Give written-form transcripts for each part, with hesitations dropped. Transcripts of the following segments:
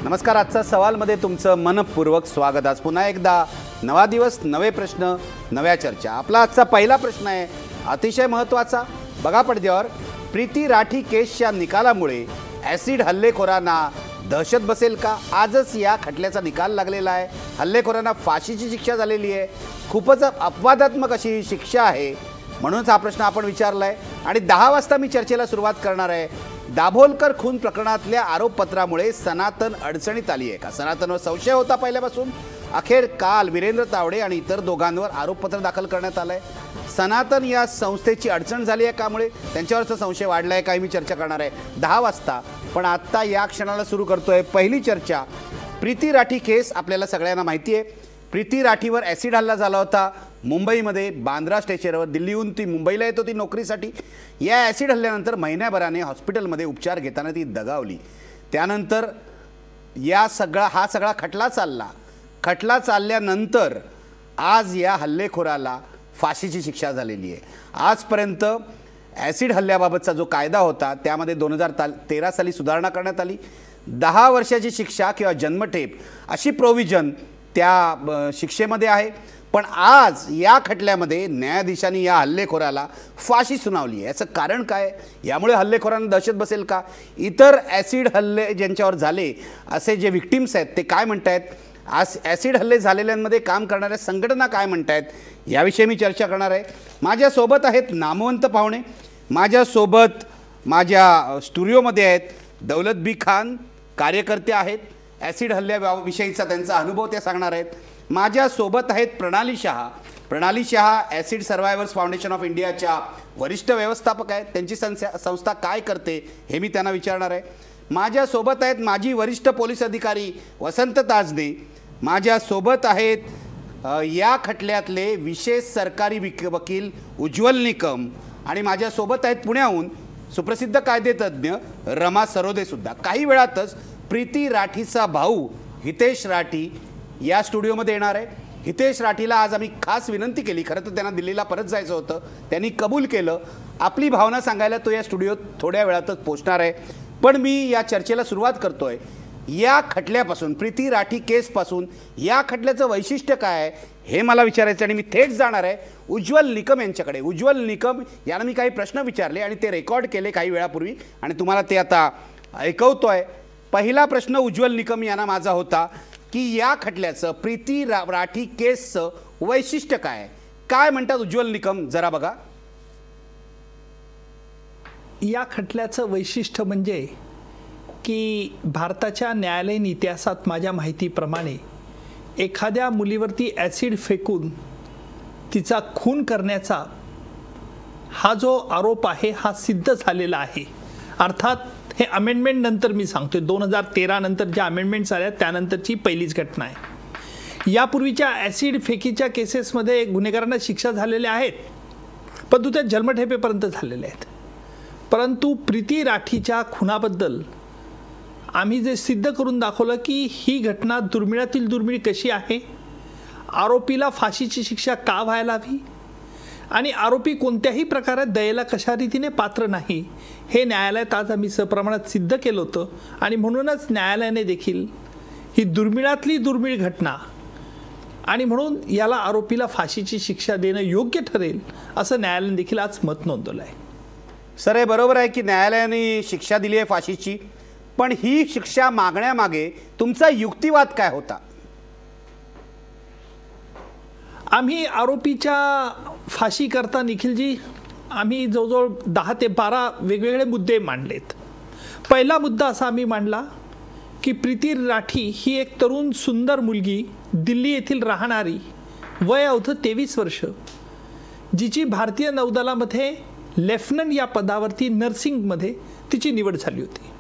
नमस्कार. आजचा सवालमध्ये तुमचं मनपूर्वक स्वागत. आज पुन्हा एकदा नवा दिवस, नवे प्रश्न, नव्या चर्चा. आपला आजचा पहिला प्रश्न आहे अतिशय महत्त्वाचा. बघा पडद्यावर, प्रीती राठी केसच्या निकालामुळे ॲसिड हल्लेखोरांना दहशत बसेल का? आजच या खटल्याचा निकाल लागलेला आहे. हल्लेखोरांना फाशीची शिक्षा झालेली आहे. खूपच अपवादात्मक अशी शिक्षा आहे. म्हणूनच हा प्रश्न आपण विचारला आहे आणि 10 वाजता मी चर्चेला सुरुवात करणार आहे. दाभोलकर खून प्रकरणातल्या आरोपपत्रामुळे सनातन अडचणीत आली आहे का? सनातनवर संशय होता पहिल्यापासून. अखेर काल वीरेंद्र तावडे आणि इतर दोघांवर आरोपपत्र दाखल करण्यात आलं आहे. सनातन या संस्थेची अडचण झाली आहे कामुळे त्यांच्यावरचा संशय वाढला आहे काय? मी चर्चा करणार आहे 10 वाजता. पण आत्ता या क्षणाला सुरू करतोय पहिली चर्चा. प्रीती राठी केस आपल्याला सगळ्यांना माहिती आहे. प्रीती राठीवर ॲसिड हल्ला झाला होता मुंबईमध्ये बांद्रा स्टेशनवर. दिल्लीहून ती मुंबईला येत होती नोकरीसाठी. या ॲसिड हल्ल्यानंतर महिन्याभराने हॉस्पिटलमध्ये उपचार घेताना ती दगावली. त्यानंतर हा सगळा खटला चालला. खटला चालल्यानंतर आज या हल्लेखोराला फाशीची शिक्षा झालेली आहे. आजपर्यंत ॲसिड हल्ल्याबाबतचा जो कायदा होता त्यामध्ये 2013 साली सुधारणा करण्यात आली. 10 वर्षाची शिक्षा किंवा जन्मठेप अशी प्रोव्हिजन त्या शिक्षेमध्ये आहे. पण आज या खटल्यामध्ये न्यायाधीशांनी या हल्लेखोराला फाशी सुनावली आहे. याचं कारण काय? यामुळे हल्लेखोरांना दहशत बसेल का? इतर ॲसिड हल्ले ज्यांच्यावर झाले असे जे विक्टिम्स आहेत ते काय म्हणतायत? आज ॲसिड हल्ले झालेल्यांमध्ये काम करणाऱ्या संघटना काय म्हणतायत याविषयी मी चर्चा करणार आहे. माझ्यासोबत आहेत नामवंत पाहुणे. माझ्यासोबत माझ्या स्टुडिओमध्ये आहेत दौलत बी खान, कार्यकर्ते आहेत. ॲसिड हल्ल्याविषयीचा त्यांचा अनुभव ते सांगणार आहेत. माझ्यासोबत आहेत प्रणाली शहा. प्रणाली शहा ॲसिड सर्वायवर्स फाउंडेशन ऑफ इंडियाच्या वरिष्ठ व्यवस्थापक आहेत. त्यांची संस्था काय करते हे मी त्यांना विचारणार आहे. माझ्यासोबत आहेत माजी वरिष्ठ पोलीस अधिकारी वसंत ताजदे. माझ्यासोबत आहेत या खटल्यातले विशेष सरकारी वकील उज्ज्वल निकम. आणि माझ्यासोबत आहेत पुण्याहून सुप्रसिद्ध कायदेतज्ञ रमा सरोदेसुद्धा. काही वेळातच प्रीती राठीचा भाऊ हितेश राठी या स्टुडिओमध्ये येणार आहे. हितेश राठीला आज आम्ही खास विनंती केली. खरं तर त्यांना दिल्लीला परत जायचं होतं. त्यांनी कबूल केलं. आपली भावना सांगायला तो या स्टुडिओत थोड्या वेळातच पोहोचणार आहे. पण मी या चर्चेला सुरुवात करतोय या खटल्यापासून, प्रीती राठी केसपासून. या खटल्याचं वैशिष्ट्य काय आहे हे मला विचारायचं आणि मी थेट जाणार आहे उज्ज्वल निकम यांच्याकडे. उज्ज्वल निकम यांना मी काही प्रश्न विचारले आणि ते रेकॉर्ड केले काही वेळापूर्वी आणि तुम्हाला ते आता ऐकवतोय. पहिला प्रश्न उज्ज्वल निकम यांना माझा होता की या खटल्याचं, प्रीती राठी केसचं वैशिष्ट्य काय आहे? काय म्हणतात उज्ज्वल निकम जरा बघा. या खटल्याचं वैशिष्ट्य म्हणजे की भारताच्या न्यायालयीन इतिहासात माझ्या माहितीप्रमाणे एखाद्या मुलीवरती ॲसिड फेकून तिचा खून करण्याचा हा जो आरोप आहे हा सिद्ध झालेला आहे. अर्थात हे अमेंडमेंट नंतर मी सांगतोय, 2013 नंतर ज्या अमेंडमेंट्स आल्या त्यानंतरची पहिलीच घटना आहे. यापूर्वीच्या ॲसिड फेकीच्या केसेसमध्ये गुन्हेगारांना शिक्षा झालेल्या आहेत, परंतु त्या जन्मठेपेपर्यंत झालेल्या आहेत. परंतु प्रीती राठीच्या खुनाबद्दल आम्ही जे सिद्ध करून दाखवलं की ही घटना दुर्मिळातील दुर्मिळ कशी आहे, आरोपीला फाशीची शिक्षा का व्हायला हवी आणि आरोपी कोणत्याही प्रकारात दयेला कशा रीतीने पात्र नाही, हे न्यायालयात आज आम्ही सप्रमाणात सिद्ध केलं होतं. आणि म्हणूनच न्यायालयाने देखील ही दुर्मिळातली दुर्मिळ घटना आणि म्हणून याला आरोपीला फाशीची शिक्षा देणं योग्य ठरेल असं न्यायालयाने देखील आज मत नोंदवलं आहे. सर, हे बरोबर आहे की न्यायालयाने शिक्षा दिली आहे फाशीची, पण ही शिक्षा मागण्यामागे तुमचा युक्तिवाद काय होता? आम्ही आरोपीच्या फाशी करता निखिलजी आम्ही जवळजवळ 10 ते 12 वेगवेगळे मुद्दे मांडलेत. पहिला मुद्दा असा आम्ही मांडला की प्रीती राठी ही एक तरुण सुंदर मुलगी, दिल्ली येथील राहणारी, वय अवघं 23 वर्ष, जिची भारतीय नौदलामध्ये लेफ्टनंट या पदावरती नर्सिंगमध्ये तिची निवड झाली होती.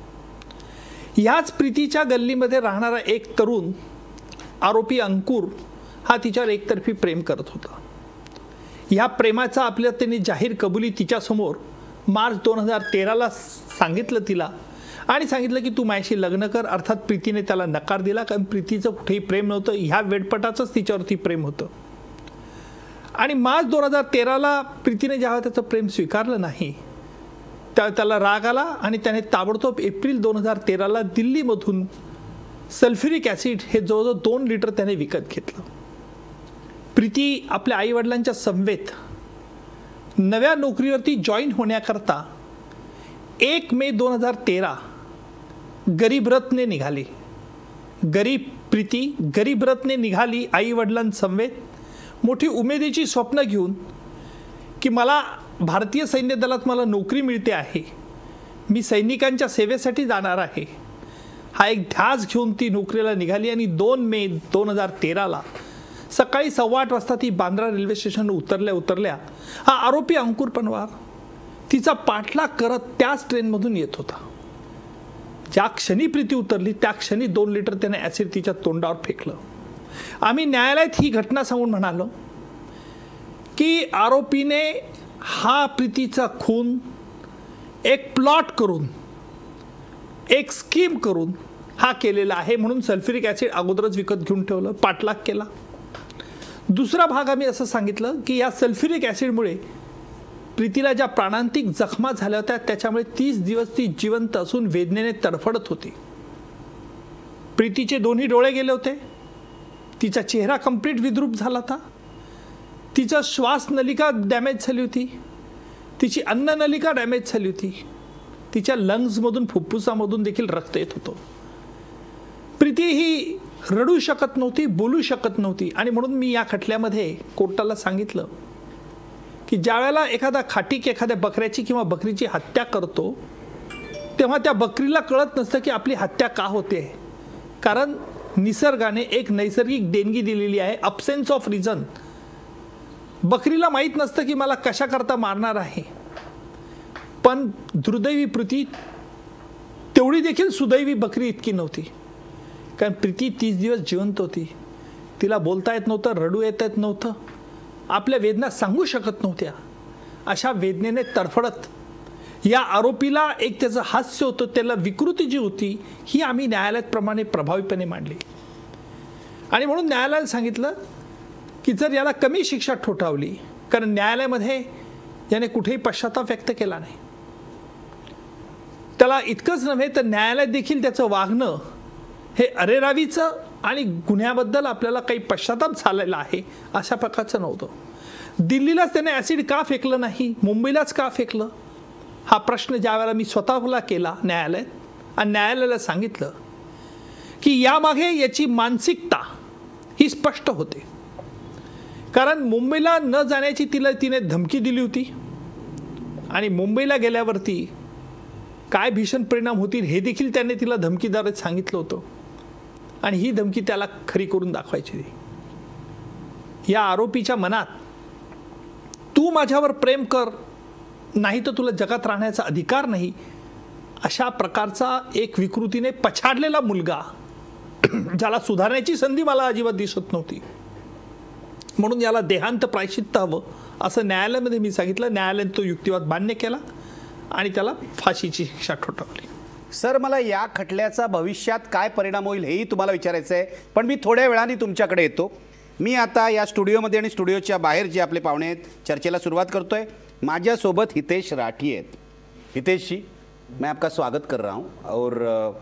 ह्याच प्रीतीच्या गल्लीमध्ये राहणारा एक तरुण आरोपी अंकुर हा तिच्यावर एकतर्फी प्रेम करत होता. ह्या प्रेमाचा आपल्या त्यांनी जाहीर कबुली तिच्यासमोर मार्च 2013ला सांगितलं तिला आणि सांगितलं की तू माझ्याशी लग्न कर. अर्थात प्रीतीने त्याला नकार दिला, कारण प्रीतीचं कुठेही प्रेम नव्हतं, ह्या वेडपटाचंच तिच्यावरती प्रेम होतं. आणि मार्च 2013ला प्रीतीने जेव्हा त्याचं प्रेम स्वीकारलं नाही त्याला राग आला आणि त्याने ताबडतोब एप्रिल 2013ला दिल्लीमधून सल्फ्युरिक ॲसिड हे जवळजवळ 2 लिटर त्याने विकत घेतलं. प्रीती आपल्या आईवडिलांच्या समवेत नव्या नोकरीवरती जॉईन होण्याकरता 1 मे 2013 गरीब रथने निघाली. प्रीती गरीब रथने निघाली आईवडिलांसमवेत, मोठी उमेदीची स्वप्न घेऊन की मला भारतीय सैन्य दलात मला नोकरी मिळते आहे, मी सैनिकांच्या सेवेसाठी जाणार आहे, हा एक ध्यास घेऊन ती नोकरीला निघाली. आणि 2 मे 2013 सकाळी 8:15 वाजता ती बांद्रा रेल्वे स्टेशनवर उतरल्या हा आरोपी अंकुर पनवार तिचा पाठलाग करत त्याच ट्रेनमधून येत होता. ज्या क्षणी प्रीती उतरली त्या क्षणी 2 लिटर त्याने ॲसिड तिच्या तोंडावर फेकलं. आम्ही न्यायालयात ही घटना सांगून म्हणालो की आरोपीने हा प्रीतीचा खून एक प्लॉट करून, एक स्कीम करून हा केलेला आहे, म्हणून सल्फ्युरिक ॲसिड अगोदरच विकत घेऊन ठेवलं, पाठलाग केला. दुसरा भाग आम्ही असं सांगितलं की या सल्फ्युरिक ॲसिडमुळे प्रीतीला ज्या प्राणांतिक जखमा झाल्या होत्या त्याच्यामुळे 30 दिवस ती जिवंत असून वेदनेने तडफडत होती. प्रीतीचे दोन्ही डोळे गेले होते, तिचा चेहरा कंप्लीट विद्रूप झाला होता, तिचा श्वास नलिका डॅमेज झाली होती, तिची अन्न नलिका डॅमेज झाली होती, तिच्या लंग्समधून फुफ्फुसामधून देखील रक्त येत होतं. प्रीती ही रडू शकत नव्हती, बोलू शकत नव्हती. आणि म्हणून मी या खटल्यामध्ये कोर्टाला सांगितलं की ज्यावेळेला एखादा खाटीक एखाद्या बकऱ्याची किंवा बकरीची हत्या करतो तेव्हा त्या बकरीला कळत नसतं की आपली हत्या का होते, कारण निसर्गाने एक नैसर्गिक देणगी दिलेली आहे, अब्सेन्स ऑफ रिझन. बकरीला माहीत नसतं की मला कशाकरता मारणार आहे. पण दुर्दैवी प्रीती तेवढी देखील सुदैवी बकरी इतकी नव्हती, कारण प्रीती 30 दिवस जिवंत होती, तिला बोलता येत नव्हतं, रडू येत नव्हतं, आपल्या वेदना सांगू शकत नव्हत्या. अशा वेदनेने तडफडत या आरोपीला एक त्याचं हास्य होतं, त्याला विकृती जी होती ही आम्ही न्यायालयाप्रमाणे प्रभावीपणे मांडली. आणि म्हणून न्यायालयाला सांगितलं की जर याला कमी शिक्षा ठोठावली, कारण न्यायालयामध्ये याने कुठेही पश्चाताप व्यक्त केला नाही, त्याला इतकंच नव्हे तर न्यायालयात देखील त्याचं वागणं हे अरेरावीचं आणि गुन्ह्याबद्दल आपल्याला काही पश्चाताप झालेला आहे अशा प्रकारचं नव्हतं. दिल्लीलाच त्याने ॲसिड का फेकलं नाही, मुंबईलाच का फेकलं, हा प्रश्न ज्यावेळेला मी स्वतःला केला न्यायालयात, आणि न्यायालयाला सांगितलं की यामागे याची मानसिकता ही स्पष्ट होते. कारण मुंबईला न जाण्याची तिने धमकी दिली होती, आणि मुंबईला गेल्यावरती काय भीषण परिणाम होतील हे देखील त्याने तिला धमकीद्वारे सांगितलं होतं, आणि ही धमकी त्याला खरी करून दाखवायची. या आरोपीच्या मनात तू माझ्यावर प्रेम कर, नाही तर तुला जगात राहण्याचा अधिकार नाही, अशा प्रकारचा एक विकृतीने पछाडलेला मुलगा ज्याला सुधारण्याची संधी मला अजिबात दिसत नव्हती, म्हणून याला देहांत प्रायश्चित्त हवं असं न्यायालयामध्ये मी सांगितलं. न्यायालयाने तो युक्तिवाद मान्य केला आणि त्याला फाशीची शिक्षा ठोठावली. सर, मला या खटल्याचा भविष्यात काय परिणाम होईल हेही तुम्हाला विचारायचं आहे, पण मी थोड्या वेळाने तुमच्याकडे येतो. मी आता या स्टुडिओमध्ये आणि स्टुडिओच्या बाहेर जे आपले पाहुणे आहेत चर्चेला सुरुवात करतोय. माझ्यासोबत हितेश राठी आहेत. हितेश जी, मैं आपका स्वागत कर रहा हूँ, और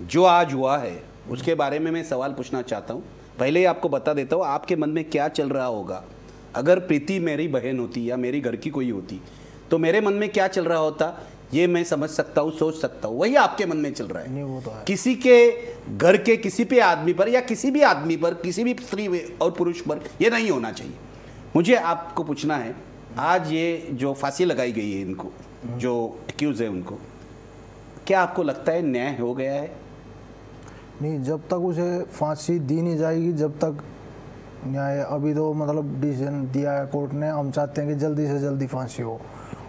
जो आज हुआ है उसके बारे में मैं सवाल पूछना चाहता हूँ. पहले ही आपको बता देता हूँ आपके मन में क्या चल रहा होगा. अगर प्रीति मेरी बहन होती या मेरी घर की कोई होती तो मेरे मन में क्या चल रहा होता ये मैं समझ सकता हूँ, सोच सकता हूँ. वही आपके मन में चल रहा है. वो तो है. किसी के घर के किसी भी आदमी पर या किसी भी आदमी पर, किसी भी स्त्री और पुरुष पर ये नहीं होना चाहिए. मुझे आपको पूछना है, आज ये जो फांसी लगाई गई है इनको, जो एक्यूज है उनको, क्या आपको लगता है न्याय हो गया है? नहीं, जब तक उसे फांसी दी नहीं जाएगी जब तक न्याय, अभी तो मतलब डिसीजन दिया है कोर्ट ने, हम चाहते हैं कि जल्दी से जल्दी फांसी हो.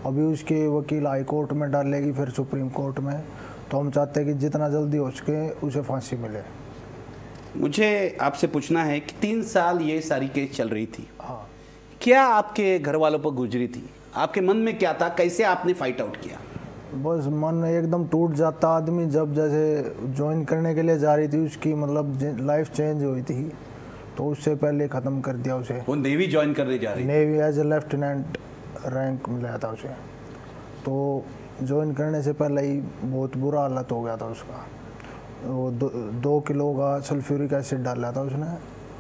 अभी उसके वकील हाई कोर्ट में डालेगी, फिर सुप्रीम कोर्ट में, तो हम चाहते हैं कि जितना जल्दी हो सके उसे फांसी मिले. मुझे आपसे पूछना है कि 3 साल ये सारी केस चल रही थी. हाँ. क्या आपके घर वालों पर गुजरी थी? आपके मन में क्या था? कैसे आपने फाइट आउट किया? बस मन एकदम टूट जाता आदमी जब जैसे ज्वाइन करने के लिए जा रही थी, उसकी मतलब लाइफ चेंज हुई थी, तो उससे पहले ख़त्म कर दिया उसे. वो नेवी ज्वाइन करने जा रही? Navy as a lieutenant rank मिला था उसे, तो ज्वाइन करने से पहले ही बहुत बुरा हालत हो गया था उसका. वो 2 किलो का सल्फ्यूरिक एसिड डाला था उसने।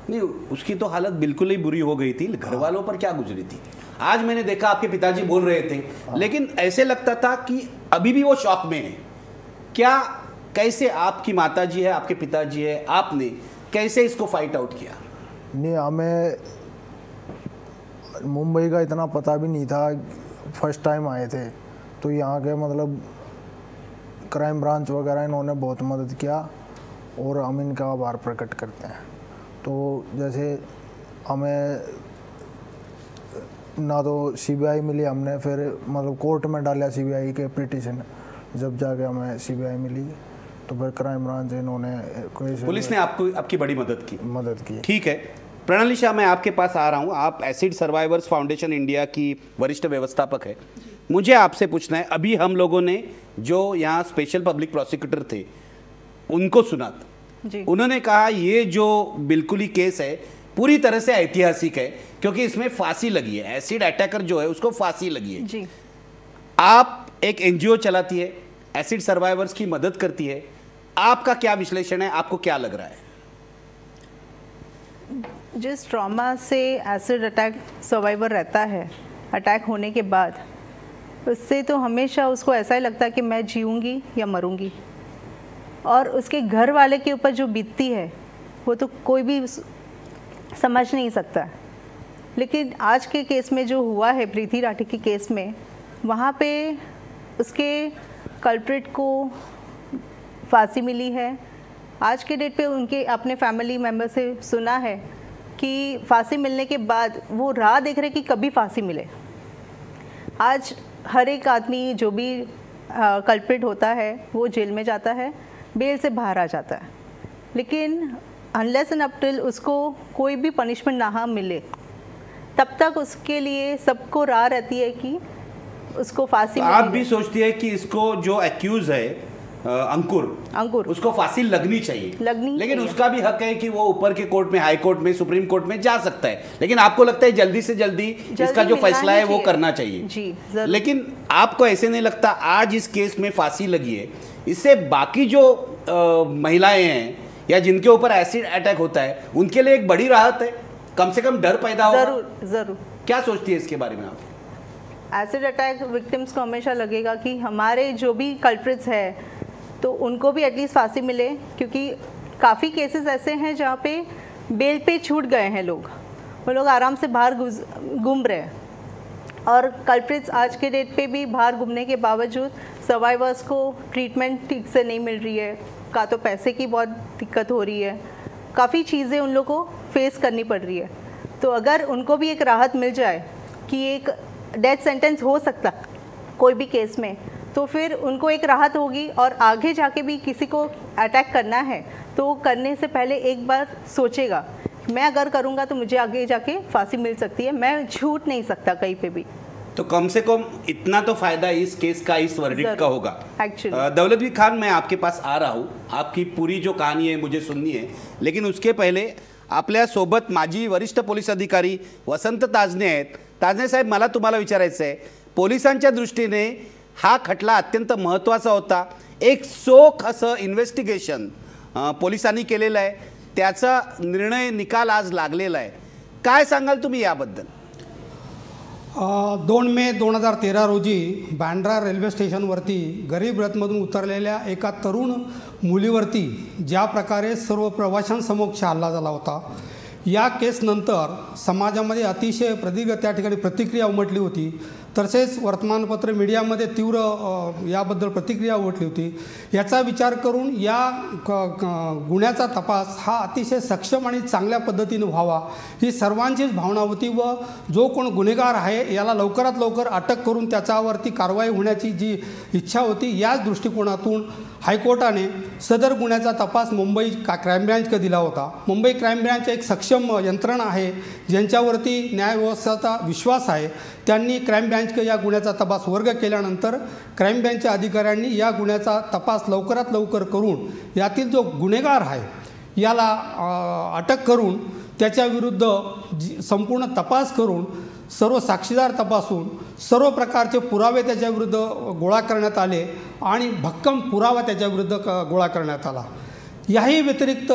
नहीं, उसकी तो हालत बिल्कुल ही बुरी हो गई थी। घर वालों पर क्या गुजरी थी? आज मैंने देखा आपके पिताजी बोल रहे थे, लेकिन ऐसे लगता था कि अभी भी वो शॉक में है। क्या, कैसे आपकी माताजी है, आपके पिताजी है, आपने कैसे इसको फाइट आउट किया? नहीं, हमें मुंबई का इतना पता भी नहीं था, फर्स्ट टाइम आए थे, तो यहाँ के मतलब क्राइम ब्रांच वगैरह इन्होंने बहुत मदद किया और हम इनका आभार प्रकट करते हैं। तो जैसे हमें ना तो सीबीआई मिली, हमने फिर मतलब कोर्ट में डाला सीबीआई के पिटीशन, जब जाके हमें सीबीआई मिली तो फिर क्राइम ब्रांच इन्होंने पुलिस ने आपकी बड़ी मदद की। ठीक है, प्रणाली शाह, मैं आपके पास आ रहा हूँ। आप एसिड सर्वाइवर्स फाउंडेशन इंडिया की वरिष्ठ व्यवस्थापक है। मुझे आपसे पूछना है, अभी हम लोगों ने जो यहाँ स्पेशल पब्लिक प्रोसिक्यूटर थे उनको सुना था, उन्होंने कहा ये जो बिल्कुल ही केस है पूरी तरह से ऐतिहासिक है, क्योंकि इसमें फांसी लगी है। एसिड अटैकर जो है उसको फांसी लगी है जी। आप एक एनजीओ चलाती है, एसिड सर्वाइवर्स की मदद करती है, आपका क्या विश्लेषण है? आपको क्या लग रहा है? जिस ट्रॉमा से एसिड अटैक सर्वाइवर रहता है, अटैक होने के बाद, उससे तो हमेशा उसको ऐसा ही लगता है कि मैं जीऊँगी या मरूँगी, और उसके घर वाले के ऊपर जो बीतती है वो तो कोई भी समझ नहीं सकता। लेकिन आज के केस में जो हुआ है, प्रीति राठी के केस में, वहाँ पे उसके कल्प्रिट को फांसी मिली है। आज के डेट पे उनके अपने फैमिली मेम्बर से सुना है कि फांसी मिलने के बाद वो राह देख रहे कि कभी फांसी मिले। आज हर एक आदमी जो भी कल्प्रिट होता है वो जेल में जाता है, बेल से बाहर आ जाता है, लेकिन अनलेस एंड अप टिल उसको कोई भी पनिशमेंट ना मिले तब तक उसके लिए सबको राह रहती है कि उसको फांसी। तो आप भी सोचती है कि इसको जो एक्यूज है अंकुर उसको फांसी लगनी चाहिए, लेकिन उसका भी हक है कि वो ऊपर के कोर्ट में, हाई कोर्ट में, सुप्रीम कोर्ट में जा सकता है, लेकिन आपको लगता है जल्दी से जल्दी इसका जो फैसला है वो करना चाहिए जी। लेकिन आपको ऐसे नहीं लगता आज इस केस में फांसी लगी है, इससे बाकी जो महिलाएं हैं या जिनके ऊपर एसिड अटैक होता है उनके लिए एक बड़ी राहत है, कम से कम डर पैदा होगा? जरूर। क्या सोचती है इसके बारे में आप? एसिड अटैक विक्टिम्स को हमेशा लगेगा कि हमारे जो भी कल्प्रिट्स है तो उनको भी एटलीस्ट फांसी मिले, क्योंकि काफ़ी केसेस ऐसे हैं जहाँ पे बेल पे छूट गए हैं लोग, वो लोग आराम से बाहर घूम रहे हैं, और कल्प्रिट्स आज के डेट पे भी बाहर घूमने के बावजूद सर्वाइवर्स को ट्रीटमेंट ठीक से नहीं मिल रही है, का तो पैसे की बहुत दिक्कत हो रही है, काफ़ी चीज़ें उन लोग को फेस करनी पड़ रही है। तो अगर उनको भी एक राहत मिल जाए कि एक डेथ सेंटेंस हो सकता कोई भी केस में, तो फिर उनको एक राहत होगी, और आगे जाके भी किसी को अटैक करना है तो वो करने से पहले एक बार सोचेगा, मैं अगर करूँगा तो मुझे आगे जाके फांसी मिल सकती है, मैं झूठ नहीं सकता कहीं पे भी। तो कम से कम इतना तो फायदा इस केस का, इस वर्डिक्ट का होगा। एक्चुअली दौलतबीर खान, मैं आपके पास आ रहा हूँ, आपकी पूरी जो कहानी है मुझे सुननी है, लेकिन उसके पहले आपल्या सोबत माजी वरिष्ठ पोलीस अधिकारी वसंत ताजने आहेत। ताजने साहेब, मला तुम्हाला विचारायचं आहे, पोलिसांच्या दृष्टीने हा खटला अत्यंत महत्त्वाचा होता, एक सोख असं इन्व्हेस्टिगेशन पोलिसांनी केलेलं आहे, त्याचा निर्णय निकाल आज लागलेला आहे, काय सांगाल तुम्ही याबद्दल? 2 मे 2013 रोजी बँड्रा रेल्वे स्टेशनवरती गरीब रथमधून उतरलेल्या एका तरुण मुलीवरती ज्या प्रकारे सर्व प्रवाशांसमोर हल्ला झाला होता, या केसनंतर समाजामध्ये अतिशय प्रदीर्घ त्या ठिकाणी प्रतिक्रिया उमटली होती। तसेच वर्तमानपत्र मीडियामध्ये तीव्र याबद्दल प्रतिक्रिया उमटली होती। याचा विचार करून या गुन्ह्याचा तपास हा अतिशय सक्षम आणि चांगल्या पद्धतीने व्हावा ही सर्वांचीच भावना होती, व जो कोण गुन्हेगार आहे याला लवकरात लवकर अटक करून त्याच्यावरती कारवाई होण्याची जी इच्छा होती, याच दृष्टिकोनातून हायकोर्टाने सदर गुन्ह्याचा तपास मुंबई क्राईम ब्रँचकडे दिला होता। मुंबई क्राईम ब्रँच एक सक्षम यंत्रणा आहे, ज्यांच्यावरती न्यायव्यवस्थेचा विश्वास आहे। त्यांनी क्राईम ब्रँचकडे या गुन्ह्याचा तपास वर्ग केल्यानंतर क्राईम ब्रँचच्या अधिकाऱ्यांनी या गुन्ह्याचा तपास लवकरात लवकर करून यातील जो गुन्हेगार आहे याला अटक करून त्याच्याविरुद्ध संपूर्ण तपास करून सर्व साक्षीदार तपासून सर्व प्रकारचे पुरावे त्याच्याविरुद्ध गोळा करण्यात आले आणि भक्कम पुरावा त्याच्याविरुद्ध गोळा करण्यात आला। याही व्यतिरिक्त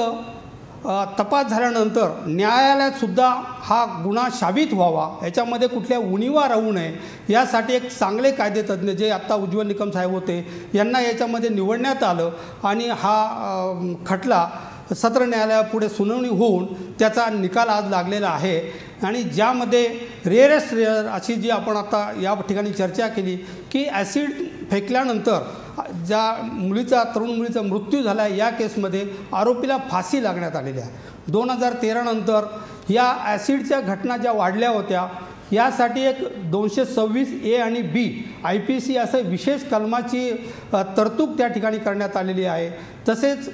तपास झाल्यानंतर न्यायालयातसुद्धा हा गुन्हा साबित व्हावा, याच्यामध्ये कुठल्या उणिवा राहू नये यासाठी एक चांगले कायदेतज्ञ जे आत्ता उज्ज्वल निकम साहेब होते यांना याच्यामध्ये निवडण्यात आलं आणि हा खटला सत्र न्यायालयापुढे सुनावणी होऊन त्याचा निकाल आज लागलेला आहे. आणि ज्यामध्ये रेअरेस्ट रेअर अशी जी आपण आता या ठिकाणी चर्चा केली की ॲसिड फेकल्यानंतर ज्या तरुण मुलीचा मृत्यू झाला या केसमध्ये आरोपीला फाशी लागण्यात आलेली आहे. 2013 नंतर या ॲसिडच्या घटना ज्या वाढल्या होत्या यासाठी एक 226A आणि B IPC असं विशेष कलमाची तरतूद त्या ठिकाणी करण्यात आलेली आहे. तसेच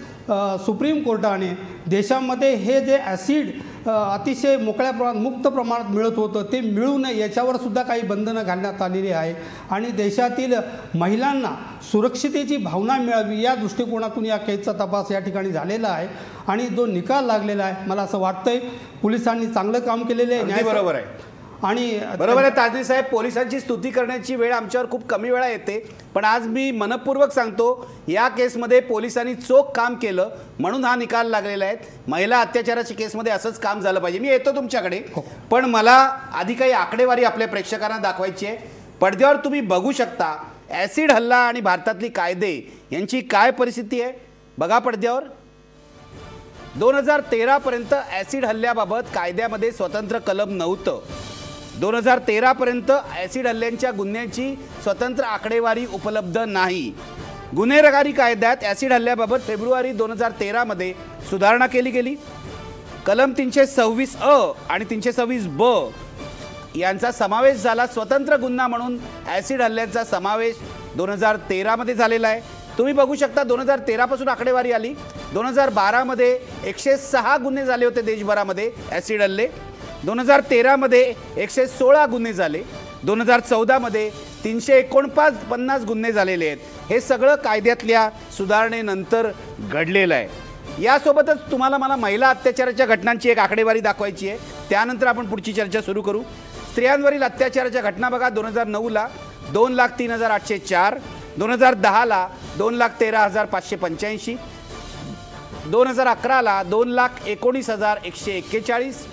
सुप्रीम कोर्टाने देशामध्ये हे जे ॲसिड अतिशय मोकळ्या प्रमाणात मुक्त प्रमाणात मिळत होतं ते मिळू नये याच्यावर सुद्धा काही बंधनं घालण्यात आलेली आहे. आणि देशातील महिलांना सुरक्षितेची भावना मिळावी या दृष्टिकोनातून या केसचा तपास या ठिकाणी झालेला आहे. आणि जो निकाल लागलेला आहे मला असं वाटतंय पोलिसांनी चांगलं काम केलेलं आहे. बरोबर आहे आणि बरोबर आहे ताजनी साहेब, पोलिसांची स्तुती करण्याची वेळ आमच्यावर खूप कमी वेळा येते, पण आज मी मनपूर्वक सांगतो या केसमध्ये पोलिसांनी चोख काम केलं म्हणून हा निकाल लागलेला आहे. महिला अत्याचाराच्या केसमध्ये असंच काम झालं पाहिजे. मी येतो तुमच्याकडे, पण मला आधी काही आकडेवारी आपल्या प्रेक्षकांना दाखवायची आहे. पडद्यावर तुम्ही बघू शकता ॲसिड हल्ला आणि भारतातली कायदे यांची काय परिस्थिती आहे बघा पडद्यावर. 2013 पर्यंत ॲसिड हल्ल्याबाबत कायद्यामध्ये स्वतंत्र कलम नव्हतं. 2013 पर्यंत ॲसिड हल्ल्यांच्या गुन्ह्यांची स्वतंत्र आकडेवारी उपलब्ध नाही. गुन्हेगारी कायद्यात ॲसिड हल्ल्याबाबत फेब्रुवारी 2013 सुधारणा केली गेली. कलम 326A आणि 326B यांचा समावेश झाला. स्वतंत्र गुन्हा म्हणून ॲसिड हल्ल्यांचा समावेश 2013 झालेला आहे. तुम्ही बघू शकता 2013 पासून आकडेवारी आली. 2012 106 गुन्हे झाले होते देशभरामध्ये ॲसिड हल्ले. 2013 116 गुन्हे झाले. 2014 349 गुन्हे झालेले आहेत. हे सगळं कायद्यातल्या सुधारणेनंतर घडलेलं आहे. यासोबतच तुम्हाला मला महिला अत्याचाराच्या घटनांची एक आकडेवारी दाखवायची आहे, त्यानंतर आपण पुढची चर्चा सुरू करू. स्त्रियांवरील अत्याचाराच्या घटना बघा. 2009 2,03,804, 2010 2,13,585, 2011 2,19,141,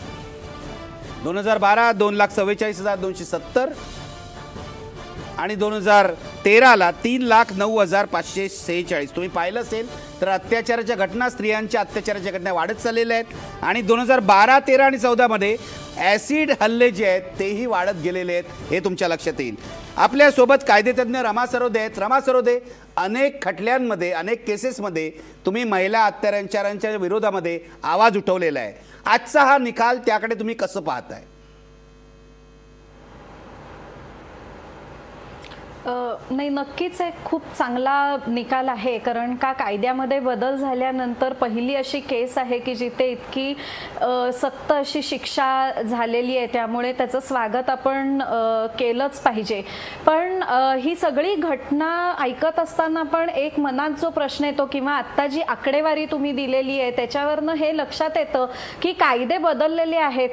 2012 2,44,270 आणि 2013 3,09,546. तुम्ही पाहिलं असेल तर अत्याचाराच्या घटना, स्त्रियांच्या अत्याचाराच्या घटना वाढत चाललेल्या आहेत. आणि 2012, 13 आणि 14 ॲसिड हल्ले जे आहेत तेही वाढत गेलेले आहेत, हे तुमच्या लक्षात येईल. आपल्यासोबत कायदेतज्ञ रमा सरोदे आहेत. रमा सरोदे, अनेक खटल्यांमध्ये, अनेक केसेसमध्ये तुम्ही महिला अत्याचारांच्या विरोधामध्ये आवाज उठवलेला आहे. आजचा हा निकाल त्याकडे तुम्ही कसं पाहताय? नाही, नक्कीच एक खूप चांगला निकाल आहे. कारण का कायद्यामध्ये बदल झाल्यानंतर पहिली अशी केस आहे की जिथे इतकी सक्त अशी शिक्षा झालेली आहे, त्यामुळे त्याचं स्वागत आपण केलंच पाहिजे. पण ही सगळी घटना ऐकत असताना पण एक मनात जो प्रश्न येतो किंवा आत्ता जी आकडेवारी तुम्ही दिलेली आहे त्याच्यावरनं हे लक्षात येतं की कायदे बदललेले आहेत,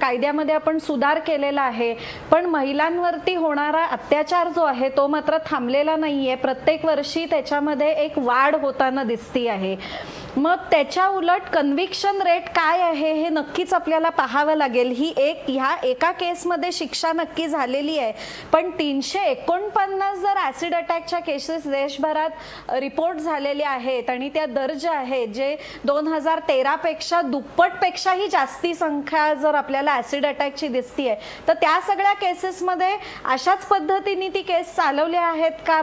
कायद्यामध्ये आपण सुधार केलेला आहे, पण महिलांवरती होणारा अत्याचार जो आहे तो मात्र थांबलेला नाहीये. प्रत्येक वर्षी त्याच्यामध्ये एक वाढ होताना दिसती आहे. मग त्याच्या उलट कन्व्हिक्शन रेट काय आहे हे नक्कीच आपल्याला पाहावं लागेल. ह्या एका केसमध्ये शिक्षा नक्की झालेली आहे, पण 349 जर ॲसिड अटॅकच्या केसेस देशभरात रिपोर्ट झालेले आहेत आणि त्या दर्ज आहेत, जे 2013 पेक्षा दुप्पटपेक्षाही जास्ती संख्या जर आपल्याला ॲसिड अटॅकची दिसतीये, तर त्या सगळ्या केसेसमध्ये अशाच पद्धतीने ती केस चालवल्या आहेत का?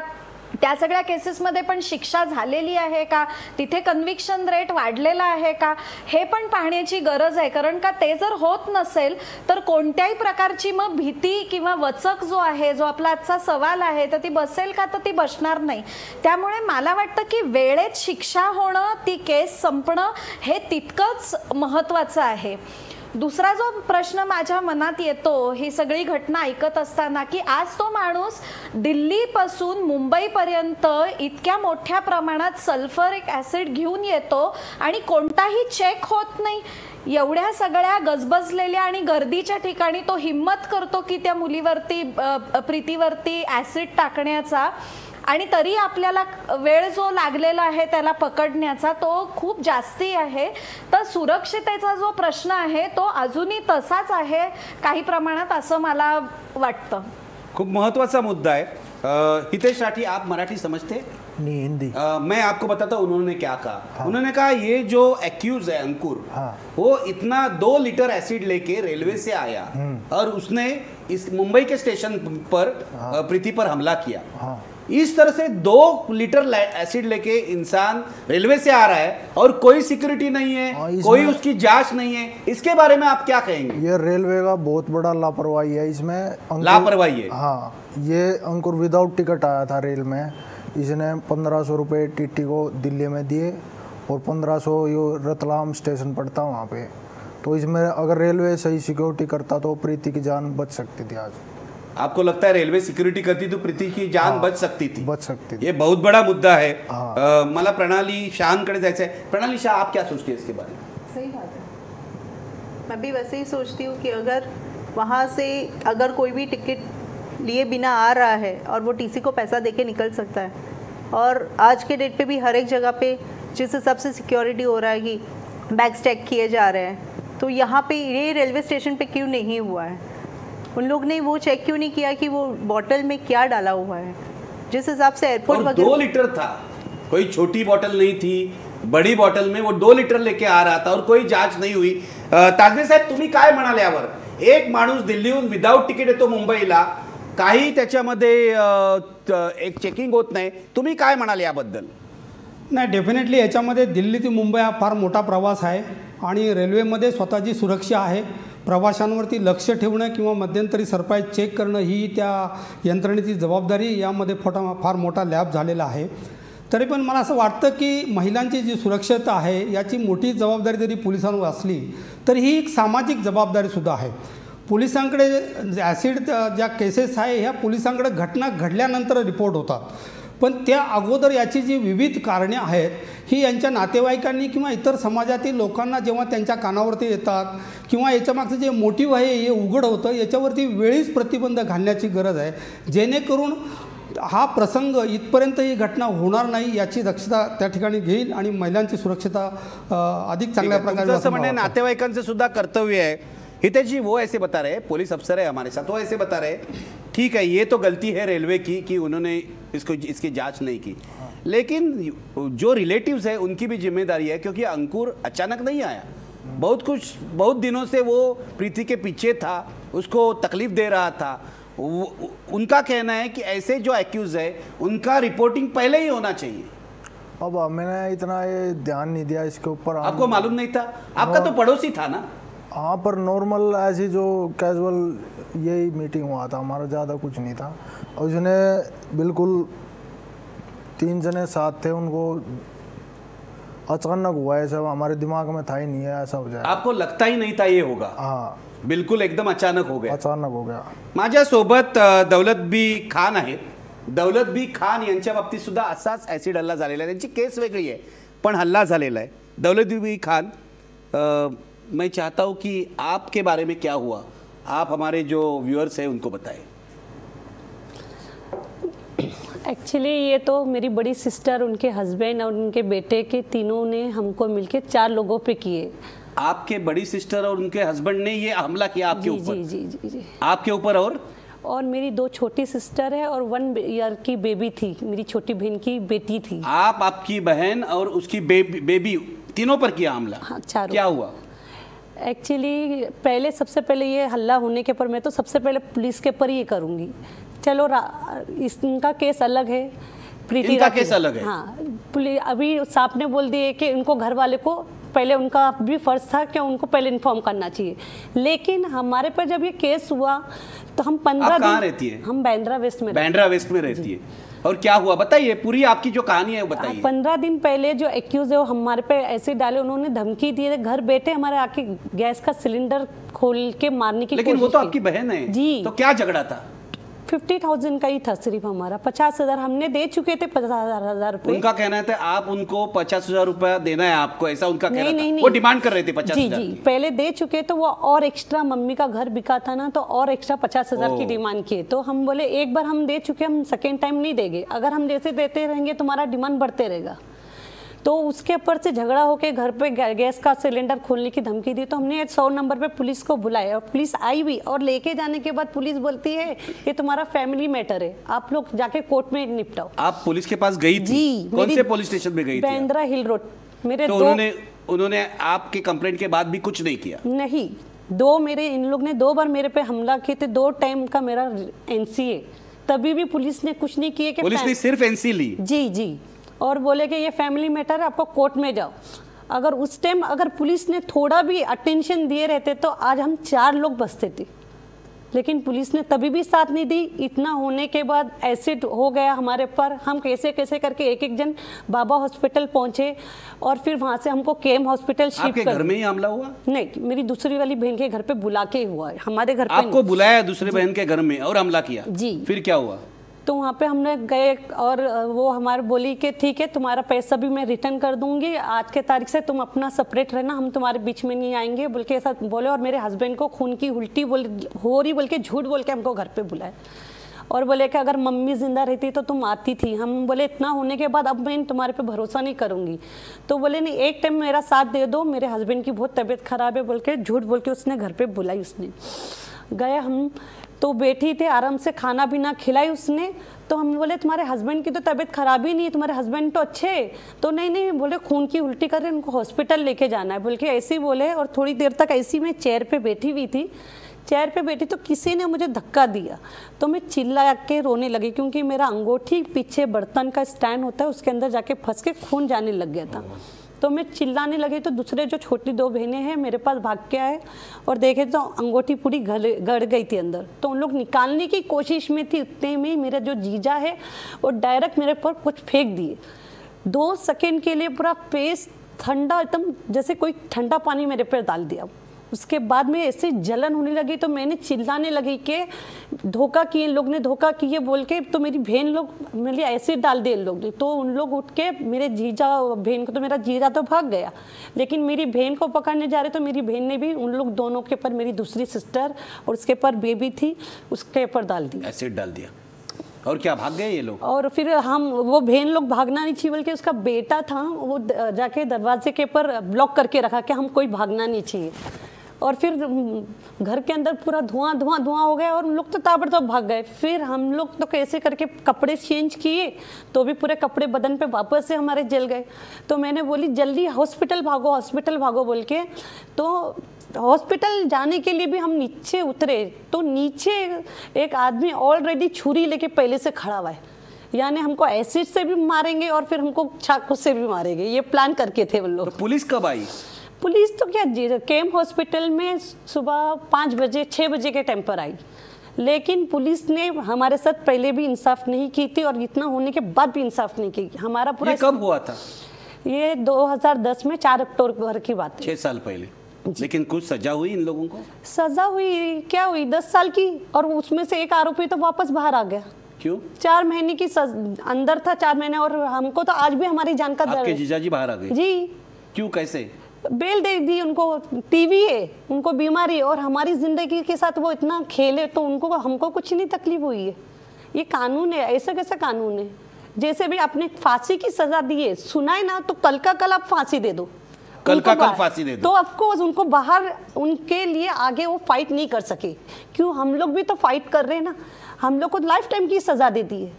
त्या सगळ्या केसेसमध्ये पण शिक्षा झालेली आहे का? तिथे कन्व्हिक्शन रेट वाढलेला आहे का? हे पण पाहण्याची गरज आहे. कारण का ते जर होत नसेल तर कोणत्याही प्रकारची मग भीती किंवा वचक जो आहे, जो आपला आजचा सवाल आहे, तर ती बसेल का? तर ती बसणार नाही. त्यामुळे मला वाटतं की वेळेत शिक्षा होणं, ती केस संपणं हे तितकंच महत्त्वाचं आहे. दुसरा जो प्रश्न माझ्या मनात येतो ही सगळी घटना ऐकत असताना, की आज तो माणूस दिल्लीपासून मुंबईपर्यंत इतक्या मोठ्या प्रमाणात सल्फ्युरिक ॲसिड घेऊन येतो आणि कोणताही चेक होत नाही. एवढ्या सगळ्या गजबजलेल्या आणि गर्दीच्या ठिकाणी तो हिम्मत करतो की त्या मुलीवरती, प्रीतीवरती ॲसिड टाकण्याचा. आणि तरी आपल्याला वेळ जो लागलेला आहे त्याला पकडण्याचा तो खूप जास्ती आहे. तर सुरक्षितेचा जो प्रश्न आहे तो अजूनही तसाच आहे काही प्रमाणात असं मला वाटतं. खूप महत्वाचा मुद्दा है. हितेश राठी, आप मराठी समझते? नहीं, हिंदी. मैं आपको बताता हूँ उन्होंने क्या कहा. हाँ. उन्होंने कहा ये जो एक्यूज है अंकुर, हाँ. वो इतना 2 लीटर एसिड लेके रेलवे से आया और उसने इस मुंबई के स्टेशन पर प्रीति पर हमला किया. हाँ. इस तरह से 2 लीटर एसिड लेके इंसान रेलवे से आ रहा है और कोई सिक्योरिटी नहीं है, कोई उसकी जांच नहीं है. इसके बारे में आप क्या कहेंगे? ये रेलवे का बहुत बड़ा लापरवाही है इसमें. लापरवाही है. हाँ, ये अंकुर विदाउट टिकट आया था रेल में. इसने 1500 रुपये टीटी को दिल्ली में दिए और 1500 यो रतलाम स्टेशन पड़ता वहाँ पे. तो इसमें अगर रेलवे सही सिक्योरिटी करता तो प्रीति की जान बच सकती थी आज. आपको लगता है रेल्वे सिक्युरिटी करती तो प्रीति की जान बच सकती थी? बच सकती थी. ये बहुत बड़ा मुद्दा है. मला प्रणाली शाहकडे जायचं आहे. प्रणाली शाह, आप क्या सोचती है इसके बारे में? सही बात है. मैं भी वैसे ही सोचती हूँ कि अगर वहाँ से अगर कोई भी टिकट लिए बिना आ रहा है और वो टीसी को पैसा देके निकल सकता है, और आज के डेट पे भी हर एक जगह पे जिस हिसाब से सिक्योरिटी हो रहा है कि बैग्स चेक किए जा रहे हैं, तो यहाँ पे ये रेलवे स्टेशन पे क्यों नहीं हुआ है? उन लोग ने वो चेक क्यों नहीं किया कि वो बॉटल में क्या डाला हुआ है? जिस हिसाब से एयरपोर्ट वगैरह 2 लीटर था, कोई छोटी बॉटल नहीं थी, बड़ी बॉटल में वो 2 लीटर लेके आ रहा था और कोई जांच नहीं हुई. ताजने साहेब, तुम्ही काय म्हणाले यावर? एक माणूस दिल्लीहून विदाउट तिकीट येतो मुंबईला, काही त्याच्यामध्ये एक चेकिंग होत नाही. तुम्ही काय म्हणाले याबद्दल? नाही, डेफिनेटली याच्यामध्ये दिल्ली ते मुंबई हा फार मोठा प्रवास आहे आणि रेल्वेमध्ये स्वतःची सुरक्षा आहे. प्रवाशांवरती लक्ष ठेवणं किंवा मध्यंतरी सरप्राईज चेक करणं ही त्या यंत्रणेची जबाबदारी यामध्ये फार मोठा लॅब झालेला आहे. तरी पण मला असं वाटतं की महिलांची जी सुरक्षता आहे याची मोठी जबाबदारी जरी पोलिसांवर असली तरी ही एक सामाजिक जबाबदारीसुद्धा आहे. पोलिसांकडे ॲसिड ज्या केसेस आहे ह्या पोलिसांकडे घटना घडल्यानंतर रिपोर्ट होतात, पण त्या अगोदर याची जी विविध कारणे आहेत ही यांच्या नातेवाईकांनी किंवा इतर समाजातील लोकांना जेव्हा त्यांच्या कानावरती येतात किंवा याच्यामागचं जे मोटिव्ह आहे हे उघड होतं, याच्यावरती वेळीच प्रतिबंध घालण्याची गरज आहे, जेणेकरून हा प्रसंग इथपर्यंत ही घटना होणार नाही याची दक्षता त्या ठिकाणी घेईल आणि महिलांची सुरक्षता अधिक चांगल्या प्रकारे. असं म्हणणे नातेवाईकांचं सुद्धा कर्तव्य है. हितेश जी, वो ऐसे बता रहे, पुलिस अफसर है हमारे साथ, वो ऐसे बता रहे ठीक है ये तो गलती है रेलवे की कि उन्होंने इसकी जांच नहीं की, लेकिन जो रिलेटिव्स है उनकी भी जिम्मेदारी है, क्योंकि अंकुर अचानक नहीं आया. बहुत दिनों से वो प्रीति के पीछे था, उसको तकलीफ दे रहा था. उनका कहना है कि ऐसे जो एक्यूज है उनका रिपोर्टिंग पहले ही होना चाहिए. अब मैंने इतना ये ध्यान नहीं दिया इसके ऊपर. आपको मालूम नहीं था? आपका तो पड़ोसी था ना? हाँ, पर नॉर्मल ऐसी जो कैजुअल यही मीटिंग हुआ था, हमारा ज़्यादा कुछ नहीं था. और उसने बिल्कुल 3 जने साथ थे, उनको अचानक हुआ है, सब हमारे दिमाग में था ही नहीं है ऐसा हो जाए. आपको लगता ही नहीं था ये होगा? हाँ, बिल्कुल एकदम अचानक हो गया. अचानक हो गया. माझ्यासोबत दौलत बी खान आहेत. दौलत बी खान यांच्या बाबतीत सुद्धा असाच ॲसिड हल्ला झालेला आहे. त्यांची केस वेगळी आहे पण हल्ला झालेला आहे. दौलत बी खान, मैं चाहता हूँ कि आपके बारे में क्या हुआ, आप हमारे जो व्यूअर्स हैं उनको बताएं. एक्चुअली ये तो मेरी बड़ी सिस्टर, उनके हस्बैंड और उनके बेटे के तीनों ने हमको मिलके 4 लोगों पे किए. आपके बड़ी सिस्टर और उनके हस्बैंड ने ये हमला किया आपके ऊपर? जी जी जी जी. आपके ऊपर? और मेरी 2 छोटी सिस्टर है और 1 ईयर की बेबी थी, मेरी छोटी बहन की बेटी थी. आप, आपकी बहन और उसकी बेबी तीनों पर किया हमला? हाँ, 4. क्या हुआ? एक्चुअली पहले सबसे पहले ये हल्ला होने के पर मैं तो सबसे पहले पुलिस के पर ये करूँगी. चलो इनका केस अलग है, प्रीति इनका केस अलग है. हाँ, पुलिस अभी साहब ने बोल दिए कि इनको घर वाले को पहले, उनका भी फर्ज था कि उनको पहले इन्फॉर्म करना चाहिए. लेकिन हमारे पर जब ये केस हुआ तो हम 15 दिन. कहाँ रहती है? हम बांद्रा वेस्ट में. बांद्रा वेस्ट में रहती है. और क्या हुआ बताइए, पूरी आपकी जो कहानी है वो बताइए. 15 दिन पहले जो एक्यूज है वो हमारे पे ऐसे डाले, उन्होंने धमकी दी, घर बैठे हमारे आके गैस का सिलेंडर खोल के मारने की. लेकिन वो तो आपकी बहन है जी. तो क्या झगड़ा था? 50,000 का ही था सिर्फ हमारा। 50,000 हमने दे चुके थे, 50,000 रुपए। उनका कहना था आप उनको 50,000 रुपया देना है आपको, ऐसा उनका कहना था। नहीं। वो डिमांड कर रहे थे 50,000 जी पहले दे चुके, तो वो और एक्स्ट्रा, मम्मी का घर बिका था ना, तो और एक्स्ट्रा 50,000 की डिमांड किए। तो हम बोले एक बार हम दे चुके, हम सेकेंड टाइम नहीं देंगे, अगर हम जैसे देते रहेंगे तुम्हारा डिमांड बढ़ते रहेगा। तो उसके ऊपर से झगड़ा होके घर पे गैस का सिलेंडर खोलने की धमकी दी। तो हमने 100 नंबर पे पुलिस को बुलाया और पुलिस आई भी, और लेके जाने के बाद पुलिस बोलती है ये तुम्हारा फैमिली मैटर है, आप लोग जाके कोर्ट में निपटाओ। आप पुलिस के पास गई थी? जी। कौन से पुलिस स्टेशन में गई थी? Bandra hill road. मेरे तो दो उन्होंने आपके कंप्लेंट के बाद भी कुछ नहीं किया? नहीं, इन लोग ने 2 बार मेरे पे हमला किए थे, 2 टाइम का मेरा NC है, तभी भी पुलिस ने कुछ नहीं किए। कि पुलिस ने सिर्फ NC ली? जी, और बोले कि ये फैमिली मैटर है, आपको कोर्ट में जाओ। अगर उस टाइम अगर पुलिस ने थोड़ा भी अटेंशन दिए रहते तो आज हम 4 लोग बचते थे, लेकिन पुलिस ने तभी भी साथ नहीं दी। इतना होने के बाद एसिड हो गया हमारे पर, हम कैसे कैसे करके एक जन बाबा हॉस्पिटल पहुंचे, और फिर वहां से हमको केम हॉस्पिटल शिफ्ट कर। आपके घर में ही हमला हुआ? नहीं, मेरी दूसरी वाली बहन के घर पे बुला के हुआ है, हमारे घर पे आपको बुलाया दूसरे बहन के घर में और हमला किया? जी। फिर क्या हुआ? तो वहाँ पे हमने गए और वो हमारे बोली कि ठीक है तुम्हारा पैसा भी मैं रिटर्न कर दूंगी, आज के तारीख से तुम अपना सेपरेट रहना, हम तुम्हारे बीच में नहीं आएंगे, बोल के ऐसा बोले। और मेरे हस्बैंड को खून की उल्टी हो रही बोल के झूठ बोल के हमको घर पे बुलाए, और बोले कि अगर मम्मी जिंदा रहती तो तुम आती थी। हम बोले इतना होने के बाद अब मैं तुम्हारे पे भरोसा नहीं करूंगी। तो बोले नहीं, एक टाइम मेरा साथ दे दो, मेरे हस्बैंड की बहुत तबीयत खराब है बोल के झूठ बोल के उसने घर पे बुलाई। उसने गए, हम तो बैठी थे आराम से, खाना पीना खिलाई उसने। तो हम बोले तुम्हारे हस्बैंड की तो तबीयत खराब ही नहीं है, तुम्हारे हस्बैंड तो अच्छे है। तो नहीं, बोले खून की उल्टी कर रहे, उनको हॉस्पिटल लेके जाना है बोल के ऐसे ही बोले। और थोड़ी देर तक ऐसी मैं चेयर पे बैठी हुई थी, चेयर पे बैठी तो किसी ने मुझे धक्का दिया, तो मैं चिल्ला के रोने लगी, क्योंकि मेरा अंगूठी पीछे बर्तन का स्टैंड होता है उसके अंदर जाके फंस के खून जाने लग गया था। तो मैं चिल्लाने लगी, तो दूसरे जो छोटी 2 बहनें हैं मेरे पास भाग के आए और देखे तो अंगूठी पूरी गड़ गई थी अंदर। तो उन लोग निकालने की कोशिश में थी, उतने में मेरा जो जीजा है वो डायरेक्ट मेरे पर कुछ फेंक दिए। 2 सेकेंड के लिए पूरा फेस ठंडा, एकदम जैसे कोई ठंडा पानी मेरे पर डाल दिया। उसके बाद में ऐसे जलन होने लगी, तो मैंने चिल्लाने लगी कि धोखा किए, लोग ने धोखा किए बोल के। तो मेरी बहन लोग मेरे लिए एसिड डाल दिए लोग ने। तो उन लोग उठ के मेरे जीजा बहन को, तो मेरा जीजा तो भाग गया, लेकिन मेरी बहन को पकड़ने जा रहे, तो मेरी बहन ने भी उन लोग दोनों के ऊपर, मेरी दूसरी सिस्टर और उसके ऊपर बेबी थी, उसके ऊपर डाल दिया, एसिड डाल दिया। और क्या भाग गए ये लोग? और फिर हम, वो बहन लोग भागना नहीं चाहिए बल्कि उसका बेटा था, वो जाके दरवाजे के ऊपर ब्लॉक करके रखा कि हम कोई भागना नहीं चाहिए। और फिर घर के अंदर पूरा धुआं हो गया और उन लोग तो ताबड़तोड़ भाग गए। फिर हम लोग तो कैसे करके कपड़े चेंज किए, तो भी पूरे कपड़े बदन पे वापस से हमारे जल गए। तो मैंने बोली जल्दी हॉस्पिटल भागो बोल के। तो हॉस्पिटल जाने के लिए भी हम नीचे उतरे, तो नीचे एक आदमी ऑलरेडी छुरी लेके पहले से खड़ा हुआ है, यानी हमको एसिड से भी मारेंगे और फिर हमको चाकू से भी मारेंगे, ये प्लान करके थे वो लोग। तो पुलिस कब आई? पुलिस तो क्या, केम हॉस्पिटल में सुबह 5 बजे 6 बजे के टाइम पर आई, लेकिन पुलिस ने हमारे साथ पहले भी इंसाफ नहीं की थी और इतना होने के बाद भी इंसाफ नहीं की। हमारा पूरा, ये कब हुआ था? ये 2010 में 4 अक्टूबर की बात है, 6 साल पहले। लेकिन कुछ सजा हुई इन लोगों को? सजा हुई क्या हुई, 10 साल की, और उसमें से एक आरोपी तो वापस बाहर आ गया। क्यों? 4 महीने की अंदर था, 4 महीने, और हमको तो आज भी हमारी जान का डर है। आपके जीजाजी बाहर आ गए? जी। क्यों, कैसे? बेल दे दी उनको, टीवी है, उनको बीमारी है, और हमारी जिंदगी के साथ वो इतना खेले, तो उनको, हमको कुछ नहीं तकलीफ हुई है। ये कानून है, ऐसा कैसा कानून है? जैसे भी आपने फांसी की सजा दी है, सुनाए ना, तो कल का कल आप फांसी दे दो, कल का कल फांसी दे दो, तो ऑफकोर्स उनको बाहर, उनके लिए आगे वो फाइट नहीं कर सके। क्यों, हम लोग भी तो फाइट कर रहे हैं ना। हम लोग को लाइफ टाइम की सजा दे दी है,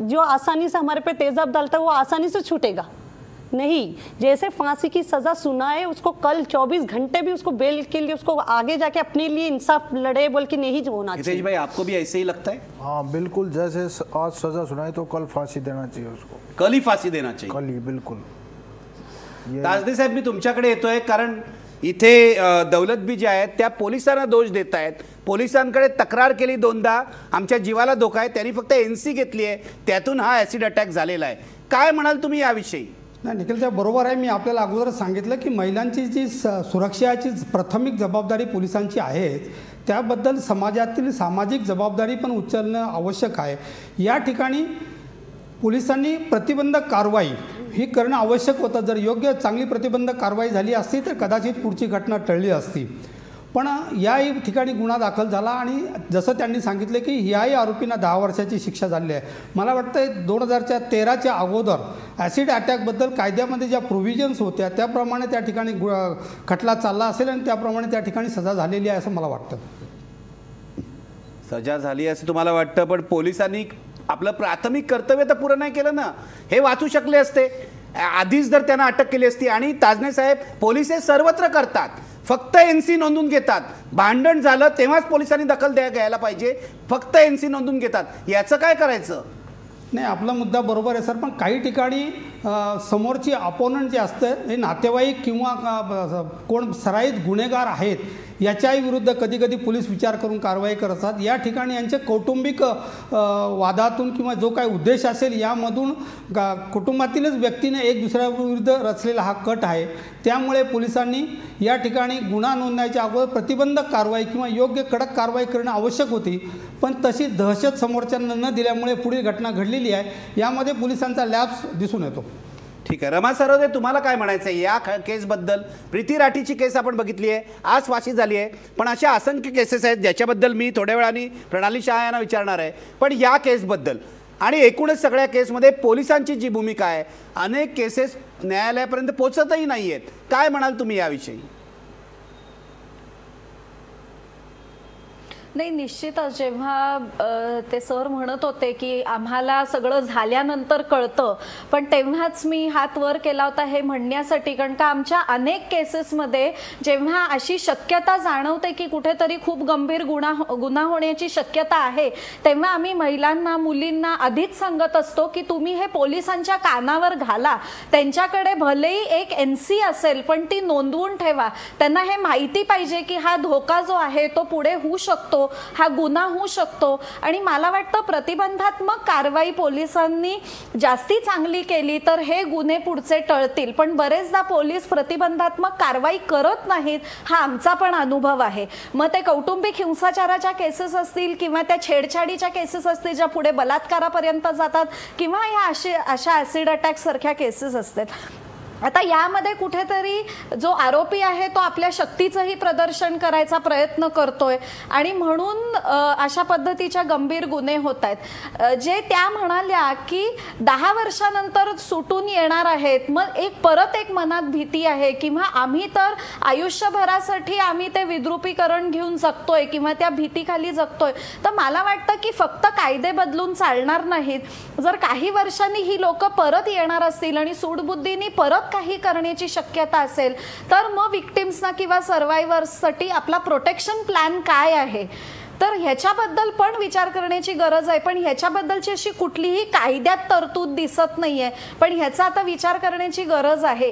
जो आसानी से हमारे पे तेजाब डालता है वो आसानी से छूटेगा नहीं। जैसे फांसी की सजा सुनाए, उसको कल 24 घंटे भी उसको बेल के लिए, उसको आगे जाके अपने लिए इंसाफ लड़े बोल के नहीं होना चाहिए। भाई आपको भी ऐसे ही लगता है? हाँ बिल्कुल, जैसे आज सजा सुनाई तो कल फांसी देना चाहिए उसको, कल ही फांसी देना चाहिए, कल ही, बिल्कुल। ताजदे साहेब, मी तुमच्याकडे येतोय कारण इथे दौलत बी जे आहेत त्या पोलिसांना दोष देत आहेत। पोलिसांकडे तक्रार केली 2दा, आमच्या जीवाला धोका आहे, त्यांनी फक्त NC घेतली आहे, त्यातून हा ॲसिड अटॅक झालेला आहे। काय म्हणाल तुम्ही याविषयी? नाही, निखिल साहेब बरोबर आहे। मी आपल्याला अगोदर सांगितलं की महिलांची जी सुरक्षेची प्राथमिक जबाबदारी पोलिसांची आहे, त्याबद्दल समाजातील सामाजिक जबाबदारी पण उचलणं आवश्यक आहे. या ठिकाणी पोलिसांनी प्रतिबंधक कारवाई ही करणं आवश्यक होतं. जर योग्य चांगली प्रतिबंधक कारवाई झाली असती तर कदाचित पुढची घटना टळली असती. पण याही ठिकाणी गुन्हा दाखल झाला आणि जसं त्यांनी सांगितले की याही आरोपींना 10 वर्षाची शिक्षा झाली आहे. मला वाटतं 2013च्या अगोदर ॲसिड अटॅकबद्दल कायद्यामध्ये ज्या प्रोव्हिजन्स होत्या त्याप्रमाणे त्या ठिकाणी खटला चालला असेल आणि त्याप्रमाणे त्या ठिकाणी सजा झालेली आहे असं मला वाटतं. सजा झाली असं तुम्हाला वाटतं, पण पोलिसांनी आपलं प्राथमिक कर्तव्य तर पूर्ण नाही केलं ना. हे वाचू शकले असते आधीच जर त्यांना अटक केली असती. आणि ताजने साहेब, पोलीस हे सर्वत्र करतात, फक्त NC नोंदून घेतात. भांडण झालं तेव्हाच पोलिसांनी दखल घ्यायला पाहिजे, फक्त NC नोंदून घेतात. याचं काय करायचं? नाही, आपला मुद्दा बरोबर आहे सर, पण काही ठिकाणी समोरची अपोनंट जे असतं हे नातेवाईक किंवा कोण सराईत गुन्हेगार आहेत याच्याही विरुद्ध कधी कधी पोलीस विचार करून कारवाई करतात. या ठिकाणी यांचे कौटुंबिक वादातून किंवा जो काही उद्देश असेल यामधून कुटुंबातीलच व्यक्तीने एक दुसऱ्याविरुद्ध रचलेला हा कट आहे. त्यामुळे पोलिसांनी या ठिकाणी गुन्हा नोंदण्याच्या अगोदर प्रतिबंधक कारवाई किंवा योग्य कडक कारवाई करणं आवश्यक होती. पण तशी दहशत समोरच्यांना न दिल्यामुळे पुढील घटना घडलेली आहे. यामध्ये पोलिसांचा लॅप्स दिसून येतो. ठीक आहे. रमा सरोदे, तुम्हाला काय म्हणायचं आहे या केसबद्दल? प्रीती राठीची केस आपण बघितली आहे, आज फाशी झाली आहे, पण अशा असंख्य केसेस आहेत ज्याच्याबद्दल मी थोड्या वेळाने प्रणाली शहा यांना विचारणार आहे. पण या केसबद्दल आणि एकूणच सगळ्या केसमध्ये पोलिसांची जी भूमिका आहे, अनेक केसेस न्यायालयापर्यंत पोहोचतही नाही आहेत, काय म्हणाल तुम्ही याविषयी? नाही, निश्चितच जेव्हा ते सर म्हणत होते की आम्हाला सगळं झाल्यानंतर कळतं, पण तेव्हाच मी हात वर केला होता हे म्हणण्यासाठी, कारण का आमच्या अनेक केसेसमध्ये जेव्हा अशी शक्यता जाणवते की कुठेतरी खूप गंभीर गुन्हा होण्याची शक्यता आहे, तेव्हा आम्ही महिलांना, मुलींना आधीच सांगत असतो की तुम्ही हे पोलिसांच्या कानावर घाला. त्यांच्याकडे भलेही एक NC असेल पण ती नोंदवून ठेवा. त्यांना हे माहिती पाहिजे की हा धोका जो आहे तो पुढे होऊ शकतो, हा गुन्हा होऊ शकतो. आणि मला वाटतं प्रतिबंधात्मक कारवाई पोलिसांनी जास्ती चांगली केली तर हे गुन्हे पुढचे टळतील. पण बरेचदा पोलीस प्रतिबंधात्मक कारवाई करत नाहीत, हा आमचा पण अनुभव आहे. मग ते कौटुंबिक हिंसाचाराच्या केसेस असतील किंवा त्या छेडछाडीच्या केसेस असतील ज्या पुढे बलात्कारापर्यंत जातात, किंवा या अशा ॲसिड अटॅक सारख्या केसेस असतात. आता यामध्ये कुठेतरी जो आरोपी आहे तो आपल्या शक्तीचंही प्रदर्शन करायचा प्रयत्न करतोय आणि म्हणून अशा पद्धतीच्या गंभीर गुन्हे होत आहेत. जे त्या म्हणाल्या की 10 वर्षानंतर सुटून येणार आहेत, मग परत एक मनात भीती आहे किंवा आम्ही तर आयुष्यभरासाठी आम्ही ते विद्रुपीकरण घेऊन जगतोय किंवा त्या भीतीखाली जगतोय. तर मला वाटतं की फक्त कायदे बदलून चालणार नाहीत. जर काही वर्षांनी ही लोक परत येणार असतील आणि सूडबुद्धीने परत काही करण्याची शक्यता असेल तर मग विक्टिम्सना किंवा सर्वायव्हर्ससाठी आपला प्रोटेक्शन प्लॅन काय आहे, तर ह्याच्याबद्दल पण विचार करण्याची गरज आहे. पण ह्याच्याबद्दलची अशी कुठलीही कायद्यात तरतूद दिसत नाहीये, पण ह्याचा आता विचार करण्याची गरज आहे.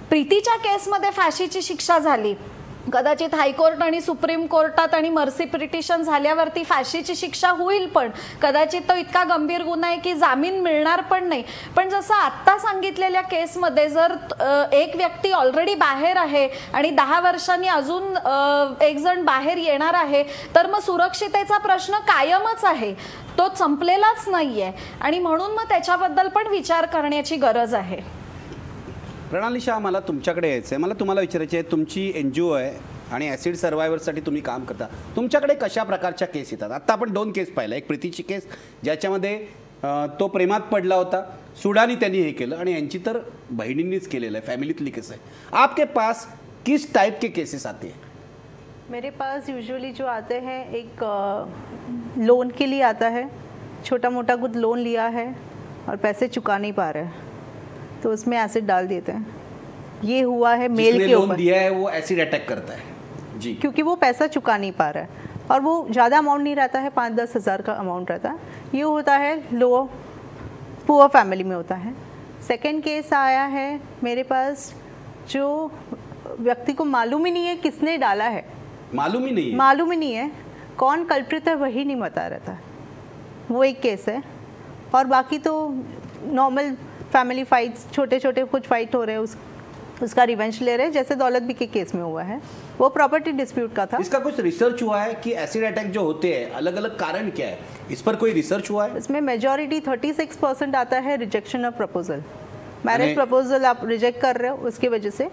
प्रीतीच्या केसमध्ये फाशीची शिक्षा झाली, कदाचित हायकोर्ट आणि सुप्रीम कोर्टात आणि मर्सी पिटिशन झाल्यावरती फाशीची शिक्षा होईल, पण कदाचित तो इतका गंभीर गुन्हा आहे की जामीन मिळणार पण नाही. पण जसं आत्ता सांगितलेल्या केसमध्ये जर एक व्यक्ती ऑलरेडी बाहेर आहे आणि 10 वर्षांनी अजून एक जण बाहेर येणार आहे, तर मग सुरक्षितेचा प्रश्न कायमच आहे, तो संपलेलाच नाहीये. आणि म्हणून मग त्याच्याबद्दल पण विचार करण्याची गरज आहे. प्रणाली शाह, मला तुमच्याकडे यायचं आहे. मला तुम्हाला विचारायचे आहे, तुमची NGO आहे आणि ॲसिड सर्वायव्हरसाठी तुम्ही काम करता, तुमच्याकडे कशा प्रकारच्या केस येतात? आत्ता आपण 2 केस पाहिल्या, एक प्रीतीची केस ज्याच्यामध्ये तो प्रेमात पडला होता, सुडानी त्यांनी हे केलं, आणि यांची तर बहिणींनीच केलेलं आहे, फॅमिलीतली केस आहे. आपके पास किस टाइप के केसेस आते हैं? मेरे पास यूजुअली जो आते हैं, एक लोन के लिए आता है, छोटा मोटा कुछ लोन लिया है और पैसे चुका नहीं पा रहे हैं, तो उसमें एसिड डाल देते हैं. ये हुआ है मेल के ऊपर, दिया है वो एसिड अटैक करता है जी, क्योंकि वो पैसा चुका नहीं पा रहा है और वो ज़्यादा अमाउंट नहीं रहता है, 5-10 हज़ार का अमाउंट रहता है. ये होता है लो पुअर फैमिली में होता है. सेकंड केस आया है मेरे पास, जो व्यक्ति को मालूम ही नहीं है किसने डाला है, मालूम ही नहीं है कौन कल्प्रिट है, वही नहीं बता रहता है. वो एक केस है. और बाकी तो नॉर्मल फैमिली फाइट्स, छोटे छोटे कुछ फाइट हो रहे हैं, उसका रिवेंज ले रहे हैं, जैसे दौलत बी के केस में हुआ है. वो प्रॉपर्टी डिस्प्यूट का था। इसका कुछ रिसर्च हुआ है कि एसिड अटैक जो होते हैं अलग अलग कारण क्या है, इस पर कोई रिसर्च हुआ है? इसमें मेजॉरिटी 36% आता है rejection of proposal. Marriage proposal आप रिजेक्ट कर रहे हो, उसकी वजह से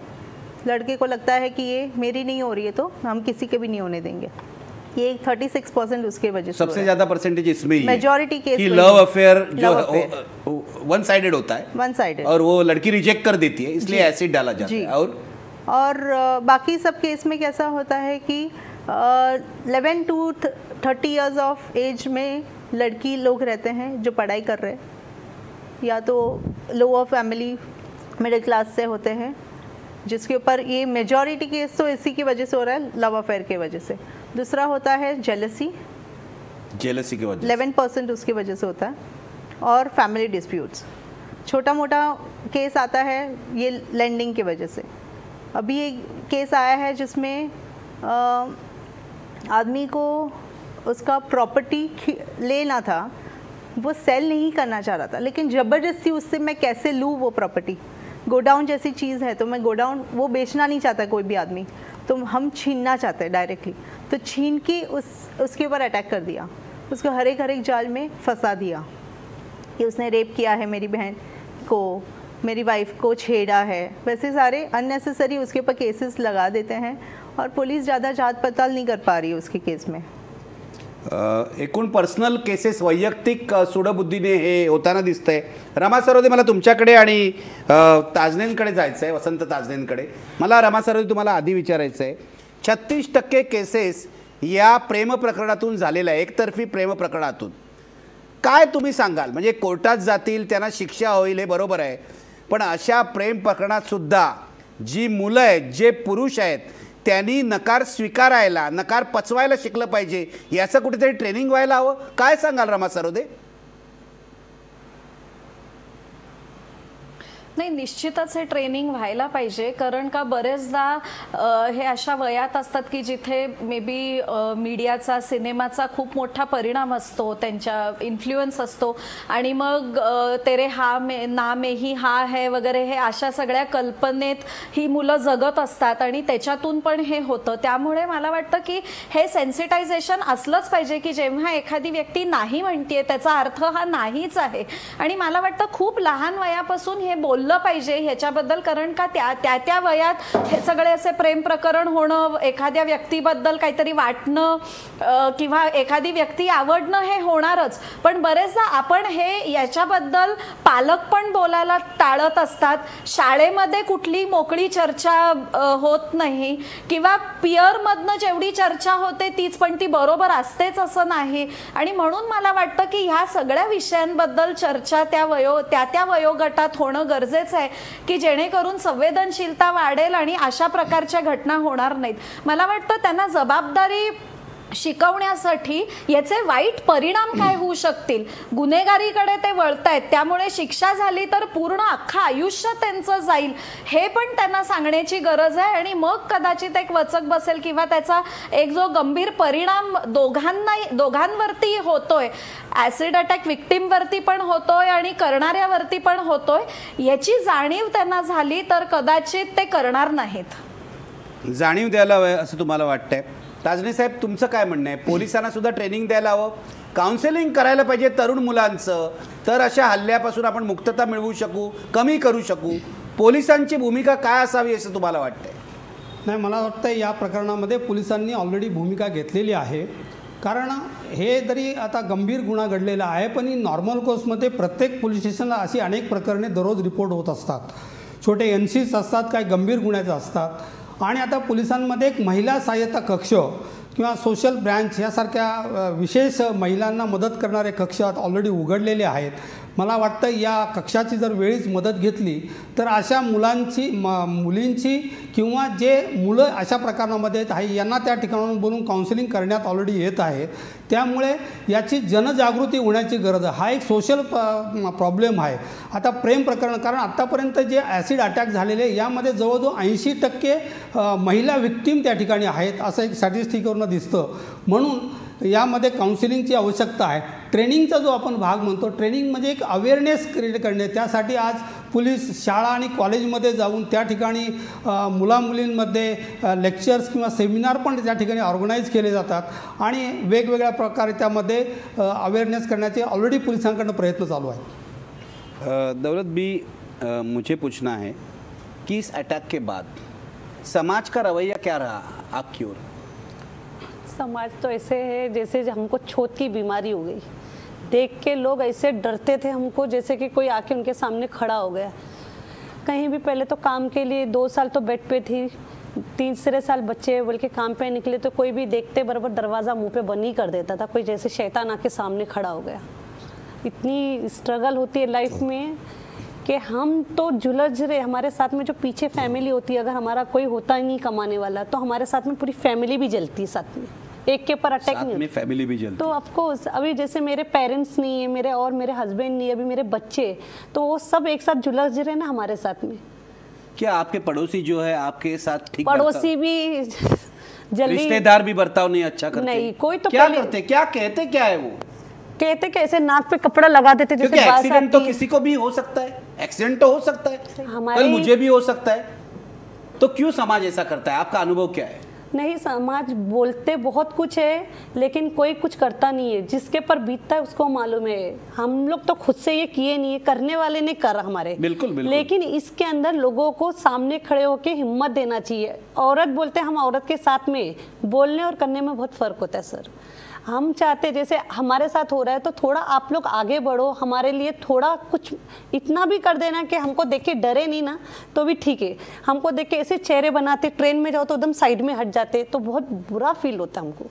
लड़के को लगता है कि ये मेरी नहीं हो रही है तो हम किसी के भी नहीं होने देंगे। ये 36% उसके वजह से सबसे ज्यादा परसेंटेज इसमें ही मेजॉरिटी केस कि लव अफेयर जो वन साइडेड होता है, वन साइडेड, और वो लड़की रिजेक्ट कर देती है इसलिए एसिड डाला जाता है। और बाकी सब केस में कैसा होता है कि 11 to 30 इयर्स ऑफ एज में लड़की लोग रहते हैं जो पढ़ाई कर रहे हैं, या तो लोअर फैमिली मिडिल क्लास से होते हैं, जिसके ऊपर ये मेजॉरिटी केस तो इसी की वजह से हो रहा है, लव अफेयर की वजह से। दूसरा होता है जेलसी की वजह 11% उसकी वजह से होता है, और फैमिली डिस्प्यूट्स। छोटा मोटा केस आता है ये लैंडिंग की वजह से। अभी एक केस आया है जिसमें आदमी को उसका प्रॉपर्टी लेना था, वो सेल नहीं करना चाह रहा था, लेकिन ज़बरदस्ती उससे मैं कैसे लूँ वो प्रॉपर्टी। गोडाउन जैसी चीज़ है तो मैं गोडाउन वो बेचना नहीं चाहता कोई भी आदमी, तो हम छीनना चाहते हैं डायरेक्टली, तो छीन के उसके ऊपर अटैक कर दिया, उसको हर एक जाल में फंसा दिया कि उसने रेप किया है मेरी बहन को, मेरी वाइफ को छेड़ा है। वैसे सारे अननेसेसरी उसके ऊपर केसेस लगा देते हैं और पुलिस ज़्यादा जांच पड़ताल नहीं कर पा रही है उसके केस में। एकूण पर्सनल केसेस वैयक्तिक सूडबुद्धीने हे होताना दिसतंय। रमा सरोदे, मला तुमच्याकडे आणि ताजनेंकडे जायचं आहे, वसंत ताजनेंकडे। मला रमा सरोदे तुम्हाला आधी विचारायचं आहे, 36% केसेस या प्रेम प्रकरणातून झालेल्या आहे, एकतर्फी प्रेम प्रकरणातून काय तुम्ही सांगाल? म्हणजे कोर्टात जातील, त्यांना शिक्षा होईल हे बरोबर आहे, पण अशा प्रेम प्रकरणात सुद्धा जी मुलं आहेत, जे पुरुष आहेत, त्यांनी नकार स्वीकारायला, नकार पचवायला शिकलं पाहिजे, याचं कुठेतरी ट्रेनिंग व्हायला हवं। काय सांगाल रमा सरोदे? नाही, निश्चितच हे ट्रेनिंग व्हायला पाहिजे, कारण का बरेचदा हे अशा वयात असतात की जिथे मे बी मीडियाचा, सिनेमाचा खूप मोठा परिणाम असतो, त्यांच्या इन्फ्लुएन्स असतो, आणि मग तेरे हा में ना में ही हा है वगैरे हे अशा सगळ्या कल्पनेत ही मुलं जगत असतात आणि त्याच्यातून पण हे होतं। त्यामुळे मला वाटतं की हे सेन्सिटायझेशन असलंच पाहिजे की जेव्हा एखादी व्यक्ती नाही म्हणते त्याचा अर्थ हा नाहीच आहे, आणि मला वाटतं खूप लहान वयापासून हे बोललं पाहिजे ह्याच्याबद्दल, कारण का त्या वयात हे सगळे असे प्रेम प्रकरण होणं, एखाद्या व्यक्तीबद्दल काहीतरी वाटणं किंवा एखादी व्यक्ती आवडणं हे होणारच, पण बरेचदा आपण हे याच्याबद्दल पालक पण बोलायला टाळत असतात, शाळेमध्ये कुठली मोकळी चर्चा होत नाही, किंवा पिअरमधनं जेवढी चर्चा होते तीच पण ती बरोबर असतेच असं नाही, आणि म्हणून मला वाटतं की ह्या सगळ्या विषयांबद्दल चर्चा त्या वयोगटात होणं गरजेचं आहे की जेणेकरून संवेदनशीलता वाढेल आणि अशा प्रकारच्या घटना होणार नाहीत। मला वाटतं त्यांना जबाबदारी शिकवण्यासाठी याचे वाईट परिणाम काय होऊ शकतील, गुन्हेगारीकडे ते वळतायत, त्यामुळे शिक्षा झाली तर पूर्ण अख्खा आयुष्य त्यांचं जाईल, हे पण त्यांना सांगण्याची गरज आहे, आणि मग कदाचित एक वचक बसेल किंवा त्याचा एक जो गंभीर परिणाम दोघांवरती होतोय, ॲसिड अटॅक विक्टिमवरती पण होतोय आणि करणाऱ्यावरती पण होतोय, याची जाणीव त्यांना झाली तर कदाचित ते करणार नाहीत। जाणीव द्यायला हवं असं तुम्हाला वाटतंय? ताजने साहेब, तुमचं काय म्हणणं आहे? पोलिसांना सुद्धा ट्रेनिंग द्यायला हवं, काउन्सिलिंग करायला पाहिजे तरुण मुलांचं, तर अशा हल्ल्यापासून आपण मुक्तता मिळवू शकू, कमी करू शकू। पोलिसांची भूमिका काय असावी असं तुम्हाला वाटतंय? नाही, मला वाटतं या प्रकरणामध्ये पोलिसांनी ऑलरेडी भूमिका घेतलेली आहे, कारण हे जरी आता गंभीर गुन्हा घडलेला आहे, पण ही नॉर्मल कोर्समध्ये प्रत्येक पोलीस स्टेशनला अशी अनेक प्रकरणे दररोज रिपोर्ट होत असतात, छोटे एनसीस असतात, काही गंभीर गुन्ह्याचे असतात, आणि आता पोलिसांमध्ये एक महिला सहाय्यता कक्ष किंवा सोशल ब्रँच यासारख्या विशेष महिलांना मदत करणारे कक्ष ऑलरेडी उघडलेले आहेत। मला वाटतं या कक्षाची जर वेळीच मदत घेतली तर अशा मुलींची किंवा जे मुलं अशा प्रकरणामध्ये आहेत यांना त्या ठिकाणाहून बोलून काउन्सिलिंग करण्यात ऑलरेडी येत आहे, त्यामुळे याची जनजागृती होण्याची गरज आहे। हा एक सोशल प्रॉब्लेम आहे। आता प्रेम प्रकरण, कारण आत्तापर्यंत जे ॲसिड अटॅक झालेले यामध्ये जवळजवळ 80% महिला विक्टीम त्या ठिकाणी आहेत असं एक स्टॅटिस्टिकवरून दिसतं। म्हणून यामध्ये काउन्सिलिंगची आवश्यकता आहे. ट्रेनिंगचा जो आपण भाग म्हणतो, ट्रेनिंग म्हणजे एक अवेअरनेस क्रिएट करणे. त्यासाठी आज पोलीस शाळा आणि कॉलेजमध्ये जाऊन त्या ठिकाणी मुलामुलींमध्ये लेक्चर्स किंवा सेमिनार पण त्या ठिकाणी ऑर्गनाईज केले जातात आणि वेगवेगळ्या प्रकारे त्यामध्ये अवेअरनेस करण्याचे ऑलरेडी पोलिसांकडून प्रयत्न चालू आहे. दौलत भी मुझे पूछना है कि इस अटैक के बाद समाज का रवैया क्या रहा आपकी ओर? समाज तो ऐसे है जैसे हमको छूत की बीमारी हो गई. देख के लोग ऐसे डरते थे हमको, जैसे कि कोई आके उनके सामने खड़ा हो गया. कहीं भी पहले तो काम के लिए 2 साल तो बेड पे थी, 3 साल बच्चे बोल के काम पे निकले तो कोई भी देखते बराबर दरवाज़ा मुंह पे बंद ही कर देता था. कोई जैसे शैतान आके सामने खड़ा हो गया. इतनी स्ट्रगल होती है लाइफ में कि हम तो जुलझ रहे. हमारे साथ में जो पीछे फैमिली होती है, अगर हमारा कोई होता ही नहीं कमाने वाला तो हमारे साथ में पूरी फैमिली भी जलती है. साथ में एक के ऊपर अटैक नहीं में फैमिली भी जलती तो ऑफकोर्स अभी जैसे मेरे पेरेंट्स नहीं है, मेरे हस्बैंड नहीं है, अभी मेरे बच्चे, तो वो सब एक साथ जुलझ रहे ना हमारे साथ में. क्या आपके पड़ोसी जो है आपके साथ ठीक पड़ोसी भी जल्दी, रिश्तेदार भी बर्ताव नहीं अच्छा करते? नहीं, कोई तो क्या करते, क्या कहते, क्या है वो कहते कैसे नाक पे कपड़ा लगा देते जैसे बात एक्सीडेंट तो किसी को भी हो सकता है, एक्सीडेंट तो हो सकता है, कल मुझे भी हो सकता है, तो क्यों समाज ऐसा करता है? आपका अनुभव क्या है? नहीं, समाज बोलते बहुत कुछ है लेकिन कोई कुछ करता नहीं है. जिसके पर बीतता है उसको मालूम है. हम लोग तो खुद से ये किए नहीं है, करने वाले ने कर हमारे. बिल्कुल बिल्कुल. लेकिन इसके अंदर लोगों को सामने खड़े होकर हिम्मत देना चाहिए. औरत बोलते हैं, हम औरत के साथ में बोलने और करने में बहुत फर्क होता है सर. हम चाहते जैसे हमारे साथ हो रहा है तो थोड़ा आप लोग आगे बढ़ो, हमारे लिए थोड़ा कुछ इतना भी कर देना कि हमको देख के डरे नहीं ना तो भी ठीक है. हमको देख के ऐसे चेहरे बनाते, ट्रेन में जाओ तो एकदम साइड में हट जाते तो बहुत बुरा फील होता हमको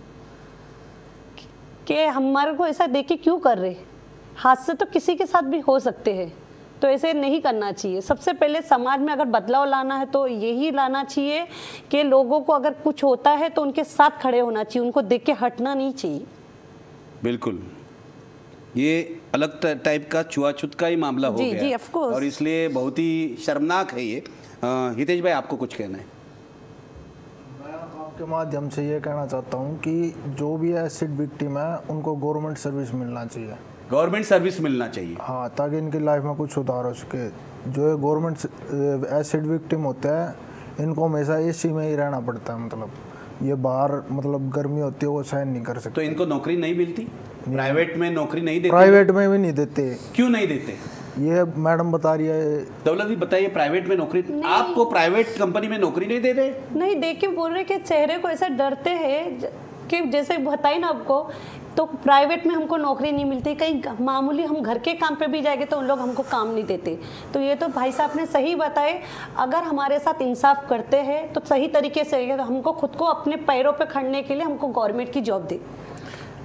कि हमारे को ऐसा देख के क्यों कर रहे. हादसे तो किसी के साथ भी हो सकते हैं, तो ऐसे नहीं करना चाहिए. सबसे पहले समाज में अगर बदलाव लाना है तो यही लाना चाहिए कि लोगों को अगर कुछ होता है तो उनके साथ खड़े होना चाहिए, उनको देख के हटना नहीं चाहिए. बिल्कुल, ये अलग टाइप का छुआछूत का ही मामला हो गया. जी, ऑफ कोर्स. और इसलिए बहुत ही शर्मनाक है ये. हितेश भाई, आपको कुछ कहना है? मैं आपके माध्यम से ये कहना चाहता हूँ कि जो भी एसिड विक्टिम है उनको गवर्नमेंट सर्विस मिलना चाहिए. गवर्नमेंट सर्विस मिलना चाहिए, हाँ, ताकि इनकी लाइफ में कुछ सुधार हो सके. जो है गवर्नमेंट एसिड विक्टिम होते हैं इनको हमेशा एसी में ही रहना पड़ता है. मतलब ये बाहर मतलब गर्मी होती है वो सहन नहीं कर सकते. तो इनको नौकरी नहीं मिलती? प्राइवेट में नौकरी नहीं देते? प्राइवेट में भी नहीं देते. क्यों नहीं देते? ये मैडम बता रही है. दौलत भी बताइए, प्राइवेट में नौकरी, आपको प्राइवेट कंपनी में नौकरी नहीं दे रहे? नहीं, देख के बोल रहे कि चेहरे को ऐसा डरते हैं कि जैसे बताई ना आपको, तो प्राइवेट में हमको नौकरी नहीं मिलती. कहीं मामूली हम घर के काम पे भी जाएंगे तो उन लोग हमको काम नहीं देते. तो ये तो भाई साहब ने सही बताए. अगर हमारे साथ इंसाफ करते हैं तो सही तरीके से तो हमको खुद को अपने पैरों पे खड़ने के लिए हमको गवर्नमेंट की जॉब दे.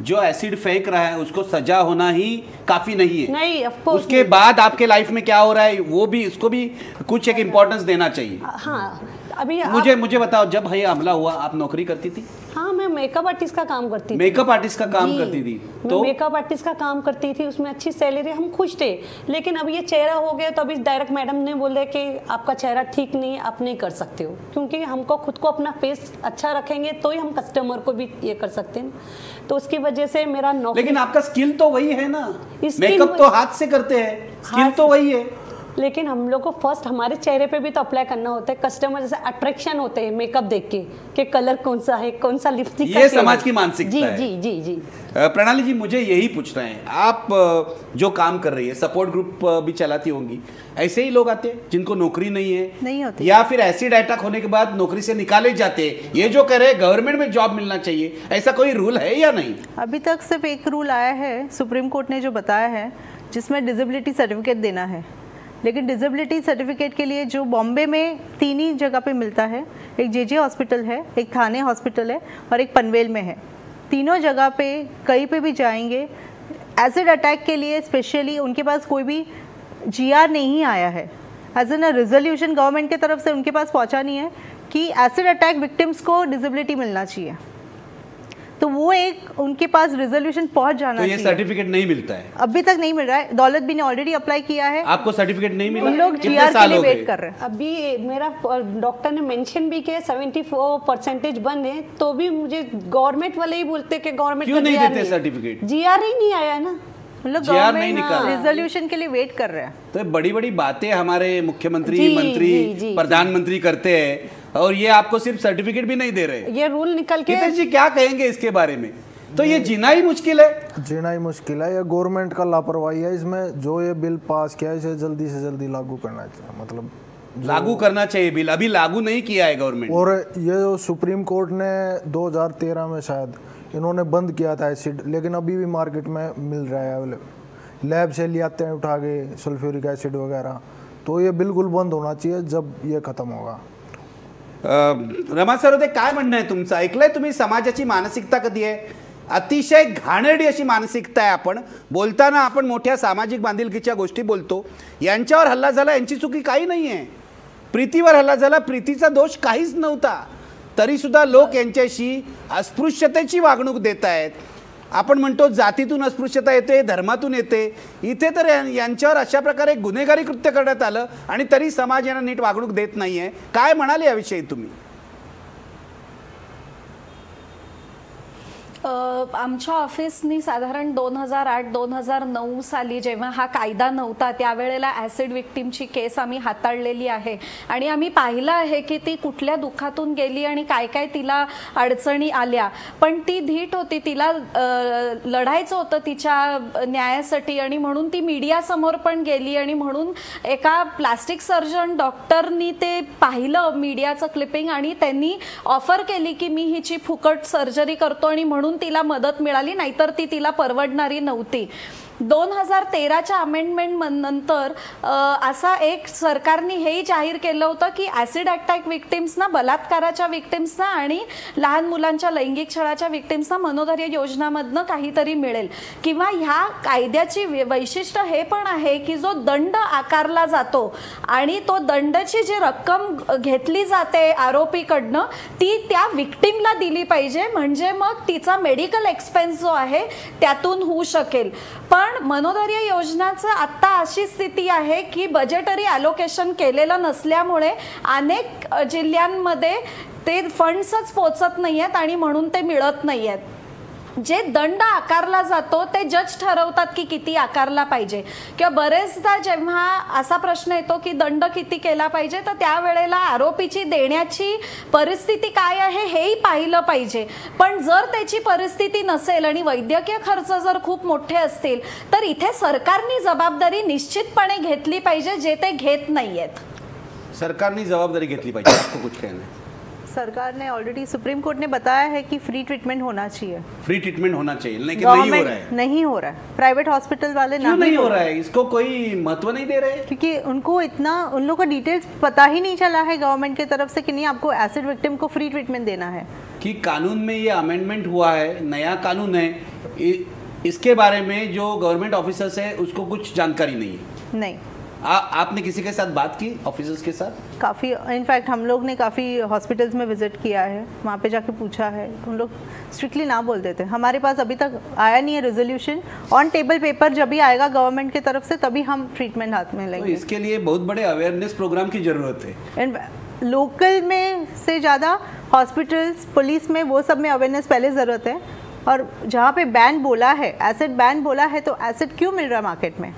जो एसिड फेंक रहा है उसको सजा होना ही काफी नहीं है. नहीं, ऑफ कोर्स. उसके बाद आपके लाइफ में क्या हो रहा है वो भी, इसको भी कुछ एक इम्पोर्टेंस देना चाहिए. हाँ, अभी मुझे बताओ, जब भाई हमला हुआ आप नौकरी करती थी? हाँ, मैं मेकअप आर्टिस्ट का काम करती थी. मेकअप आर्टिस्ट का काम करती थी? तो मेकअप आर्टिस्ट का काम करती थी, उसमें अच्छी सैलरी, हम खुश थे. लेकिन अब ये चेहरा हो गया तो अभी डायरेक्ट मैडम ने बोले कि आपका चेहरा ठीक नहीं है, आप नहीं कर सकते हो. क्योंकि हमको खुद को अपना फेस अच्छा रखेंगे तो ही हम कस्टमर को भी ये कर सकते हैं. तो उसकी वजह से मेरा नौकरी. लेकिन आपका स्किल तो वही है ना, मेकअप तो हाथ से करते हैं, स्किल तो वही है. लेकिन हम लोग को फर्स्ट हमारे चेहरे पे भी तो अप्लाई करना होता है. कस्टमर जैसे अट्रैक्शन होते हैं मेकअप देख के कि कलर कौन सा है, कौन सा लिपस्टिक. ये समाज की मानसिकता जी, है. जी जी जी. प्रणाली जी, मुझे यही पूछना है, आप जो काम कर रही है, सपोर्ट ग्रुप भी चलाती होंगी, ऐसे ही लोग आते हैं जिनको नौकरी नहीं है? नहीं होती. या फिर एसिड अटैक होने के बाद नौकरी से निकाले जाते हैं? ये जो कह रहे हैं गवर्नमेंट में जॉब मिलना चाहिए, ऐसा कोई रूल है या नहीं? अभी तक सिर्फ एक रूल आया है, सुप्रीम कोर्ट ने जो बताया है, जिसमें डिसेबिलिटी सर्टिफिकेट देना है. लेकिन डिसेबिलिटी सर्टिफिकेट के लिए जो बॉम्बे में 3 ही जगह पे मिलता है, एक जेजे हॉस्पिटल है, एक थाने हॉस्पिटल है और एक पनवेल में है. तीनों जगह पे कहीं पे भी जाएंगे, एसिड अटैक के लिए स्पेशली उनके पास कोई भी जीआर नहीं आया है. एज एन रेजोल्यूशन गवर्नमेंट की तरफ से उनके पास पहुंचा नहीं है कि एसिड अटैक विक्टिम्स को डिसेबिलिटी मिलना चाहिए. तो वो एक उनके पास रिजोल्यूशन पहुंच जाना तो ये चाहिए। सर्टिफिकेट नहीं मिलता है, अभी तक नहीं मिल रहा है। दौलत भी ने ऑलरेडी अप्लाई किया है, आपको सर्टिफिकेट नहीं मिला? उन लोग कितने जीआर के साल लिए हो वेट गए? कर रहे हैं। अभी मेरा डॉक्टर ने मेंशन भी किया 74% बंद है, तो भी मुझे गवर्नमेंट वाले ही बोलते कि गवर्नमेंट क्यों नहीं देते सर्टिफिकेट? जीआर ही नहीं आया ना। हम लोग GR नहीं निकाला। गवर्नमेंट रिजोल्यूशन के लिए वेट कर रहे हैं। तो बड़ी बड़ी बातें हमारे मुख्यमंत्री, जी, मंत्री, जी, जी, प्रधानमंत्री करते हैं और ये आपको सिर्फ सर्टिफिकेट भी नहीं दे रहे। ये रूल निकल के हितेश जी क्या कहेंगे इसके बारे में? तो ये जीना ही मुश्किल है, जीना ही मुश्किल है। ये गवर्नमेंट का लापरवाही है। इसमें जो ये बिल पास किया है इसे जल्दी से जल्दी लागू करना चाहिए, मतलब लागू करना चाहिए बिल। अभी लागू नहीं किया है गवर्नमेंट। और ये जो सुप्रीम कोर्ट ने 2013 में शायद इन्होंने बंद किया था एसिड, लेकिन अभी भी मार्केट में मिल रहा है अवेलेबल। लैब से ले आते हैं उठा के सल्फ्यूरिक एसिड वगैरह। तो ये बिल्कुल बंद होना चाहिए जब ये खत्म होगा। रमा सरोदे काय म्हणणं आहे तुमचं? ऐकलंय तुम्ही समाजाची मानसिकता कधी आहे? अतिशय घाणेरडी अशी मानसिकता आहे. आपण बोलताना आपण मोठ्या सामाजिक बांधिलकीच्या गोष्टी बोलतो. यांच्यावर हल्ला झाला, यांची चुकी काही नाही आहे. प्रीतीवर हल्ला झाला, प्रीतीचा दोष काहीच नव्हता, तरी सुद्धा लोक यांच्याशी अस्पृश्यतेची वागणूक देत आहेत. आपण म्हणतो जातीतून अस्पृश्यता येते, धर्मातून येते. इथे तर यांच्यावर अशा प्रकारे गुन्हेगारी कृत्य करण्यात आलं आणि तरी समाज यांना नीट वागणूक देत नाहीये. काय म्हणाले याविषयी तुम्ही? आमच्या ऑफिसनी साधारण 2008-2009 साली जेव्हा हा कायदा नव्हता त्यावेळेला ॲसिड विक्टीमची केस आम्ही हाताळलेली आहे आणि आम्ही पाहिलं आहे की ती कुठल्या दुःखातून गेली आणि काय काय तिला अडचणी आल्या. पण ती धीट होती, तिला लढायचं होतं तिच्या न्यायासाठी आणि म्हणून ती मीडियासमोर पण गेली. आणि म्हणून एका प्लास्टिक सर्जन डॉक्टरनी ते पाहिलं मीडियाचं क्लिपिंग आणि त्यांनी ऑफर केली की मी हिची फुकट सर्जरी करतो आणि म्हणून तिला मदत मिळाली, नाहीतर ती तिला परवडणारी नव्हती. 2013च्या अमेंडमेंट नंतर असा एक सरकारने हेही जाहीर केलं होतं की ॲसिड अटॅक विक्टिम्सना, बलात्काराच्या विक्टिम्सना आणि लहान मुलांच्या लैंगिक छळाच्या विक्टिम्सना मनोधैर्य योजनामधनं काहीतरी मिळेल. किंवा ह्या कायद्याची वैशिष्ट्य हे पण आहे की जो दंड आकारला जातो आणि तो दंडाची जी रक्कम घेतली जाते आरोपीकडनं ती त्या विक्टिमला दिली पाहिजे, म्हणजे मग तिचा मेडिकल एक्सपेन्स जो आहे त्यातून होऊ शकेल. पण मनोधैर्य योजनाचं आत्ता अशी स्थिती आहे की बजेटरी अलोकेशन केलेलं नसल्यामुळे अनेक जिल्ह्यांमध्ये ते फंड्सच पोचत नाहीयेत आणि म्हणून ते मिळत नाहीयेत. जे दंड आकारला जातो ते जज ठरवतात की किती आकारला पाहिजे. किंवा बरेचदा जेव्हा असा प्रश्न येतो की दंड किती केला पाहिजे, तर त्यावेळेला आरोपीची देण्याची परिस्थिती काय आहे हेही पाहिलं पाहिजे. पण जर त्याची परिस्थिती नसेल आणि वैद्यकीय खर्च जर खूप मोठे असतील तर इथे सरकारने जबाबदारी निश्चितपणे घेतली पाहिजे, जे ते घेत नाहीयेत. सरकारने जबाबदारी घेतली पाहिजे. आपको कुछ कहना है? सरकार ने ऑलरेडी, सुप्रीम कोर्ट ने बताया है कि फ्री ट्रीटमेंट होना चाहिए. फ्री ट्रीटमेंट होना चाहिए, लेकिन नहीं हो रहा है. नहीं हो रहा है. प्राइवेट हॉस्पिटल वाले क्यों नहीं हो रहा है? इसको कोई महत्व नहीं दे रहे? क्योंकि उनको इतना, उन लोगों को डिटेल्स पता ही नहीं चला है गवर्नमेंट की तरफ से कि नहीं आपको एसिड विक्टिम को फ्री ट्रीटमेंट देना है. कि कानून में ये अमेंडमेंट हुआ है, नया कानून है, इसके बारे में जो गवर्नमेंट ऑफिसर्स है उसको कुछ जानकारी नहीं है. नहीं. आपने किसी के साथ बात की, ऑफिसर्स के साथ? काफ़ी, इनफैक्ट हम लोग ने काफ़ी हॉस्पिटल्स में विजिट किया है, वहाँ पे जाके पूछा है. उन लोग स्ट्रिक्टली ना बोल देते. हमारे पास अभी तक आया नहीं है रेजोल्यूशन. ऑन टेबल पेपर जब भी आएगा गवर्नमेंट की तरफ से तभी हम ट्रीटमेंट हाथ में लेंगे. तो इसके लिए बहुत बड़े अवेयरनेस प्रोग्राम की ज़रूरत है. लोकल में से ज़्यादा हॉस्पिटल्स, पुलिस में, वो सब में अवेयरनेस पहले ज़रूरत है. और जहाँ पे बैन बोला है, एसिड बैन बोला है, तो एसिड क्यों मिल रहा है मार्केट में,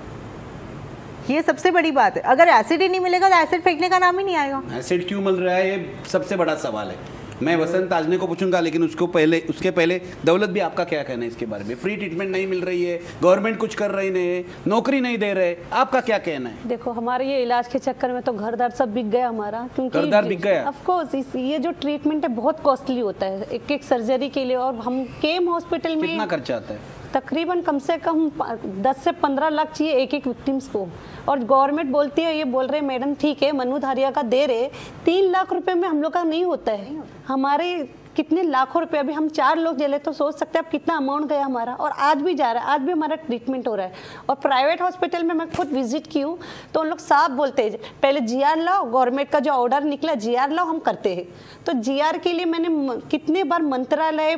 ये सबसे बड़ी बात है. अगर एसिड ही नहीं मिलेगा तो एसिड फेंकने का नाम ही नहीं आएगा. एसिड क्यों मिल रहा है, ये सबसे बड़ा सवाल है. मैं वसंत आजने को पूछूंगा, लेकिन उसके पहले दौलत भी आपका क्या कहना है इसके बारे में? फ्री ट्रीटमेंट नहीं मिल रही है, गवर्नमेंट कुछ कर रही नहीं है, नौकरी नहीं दे रहे, आपका क्या कहना है? देखो, हमारे ये इलाज के चक्कर में तो घर-दार सब बिक गया हमारा, क्योंकि घर-दार बिक गया. ऑफ कोर्स ये जो ट्रीटमेंट है बहुत कॉस्टली होता है, एक सर्जरी के लिए. और हम केम हॉस्पिटल में कितना खर्चा आता है? तकरीबन कम से कम 10 से 15 लाख चाहिए एक विक्टिम्स को. और गवर्नमेंट बोलती है, ये बोल रहे मैडम ठीक है मनु धारिया का दे रहे, 3 लाख रुपए में हम लोग का नहीं होता है. हमारे कितने लाखों रुपए, अभी हम 4 लोग जेले तो सोच सकते हैं अब कितना अमाउंट गया हमारा, और आज भी जा रहा है, आज भी हमारा ट्रीटमेंट हो रहा है। और प्राइवेट हॉस्पिटल में मैं खुद विजिट की हूँ तो उन लोग साफ बोलते हैं पहले GR लाओ, गवर्नमेंट का जो ऑर्डर निकला GR लाओ, हम करते हैं। तो GR के लिए मैंने कितने बार मंत्रालय,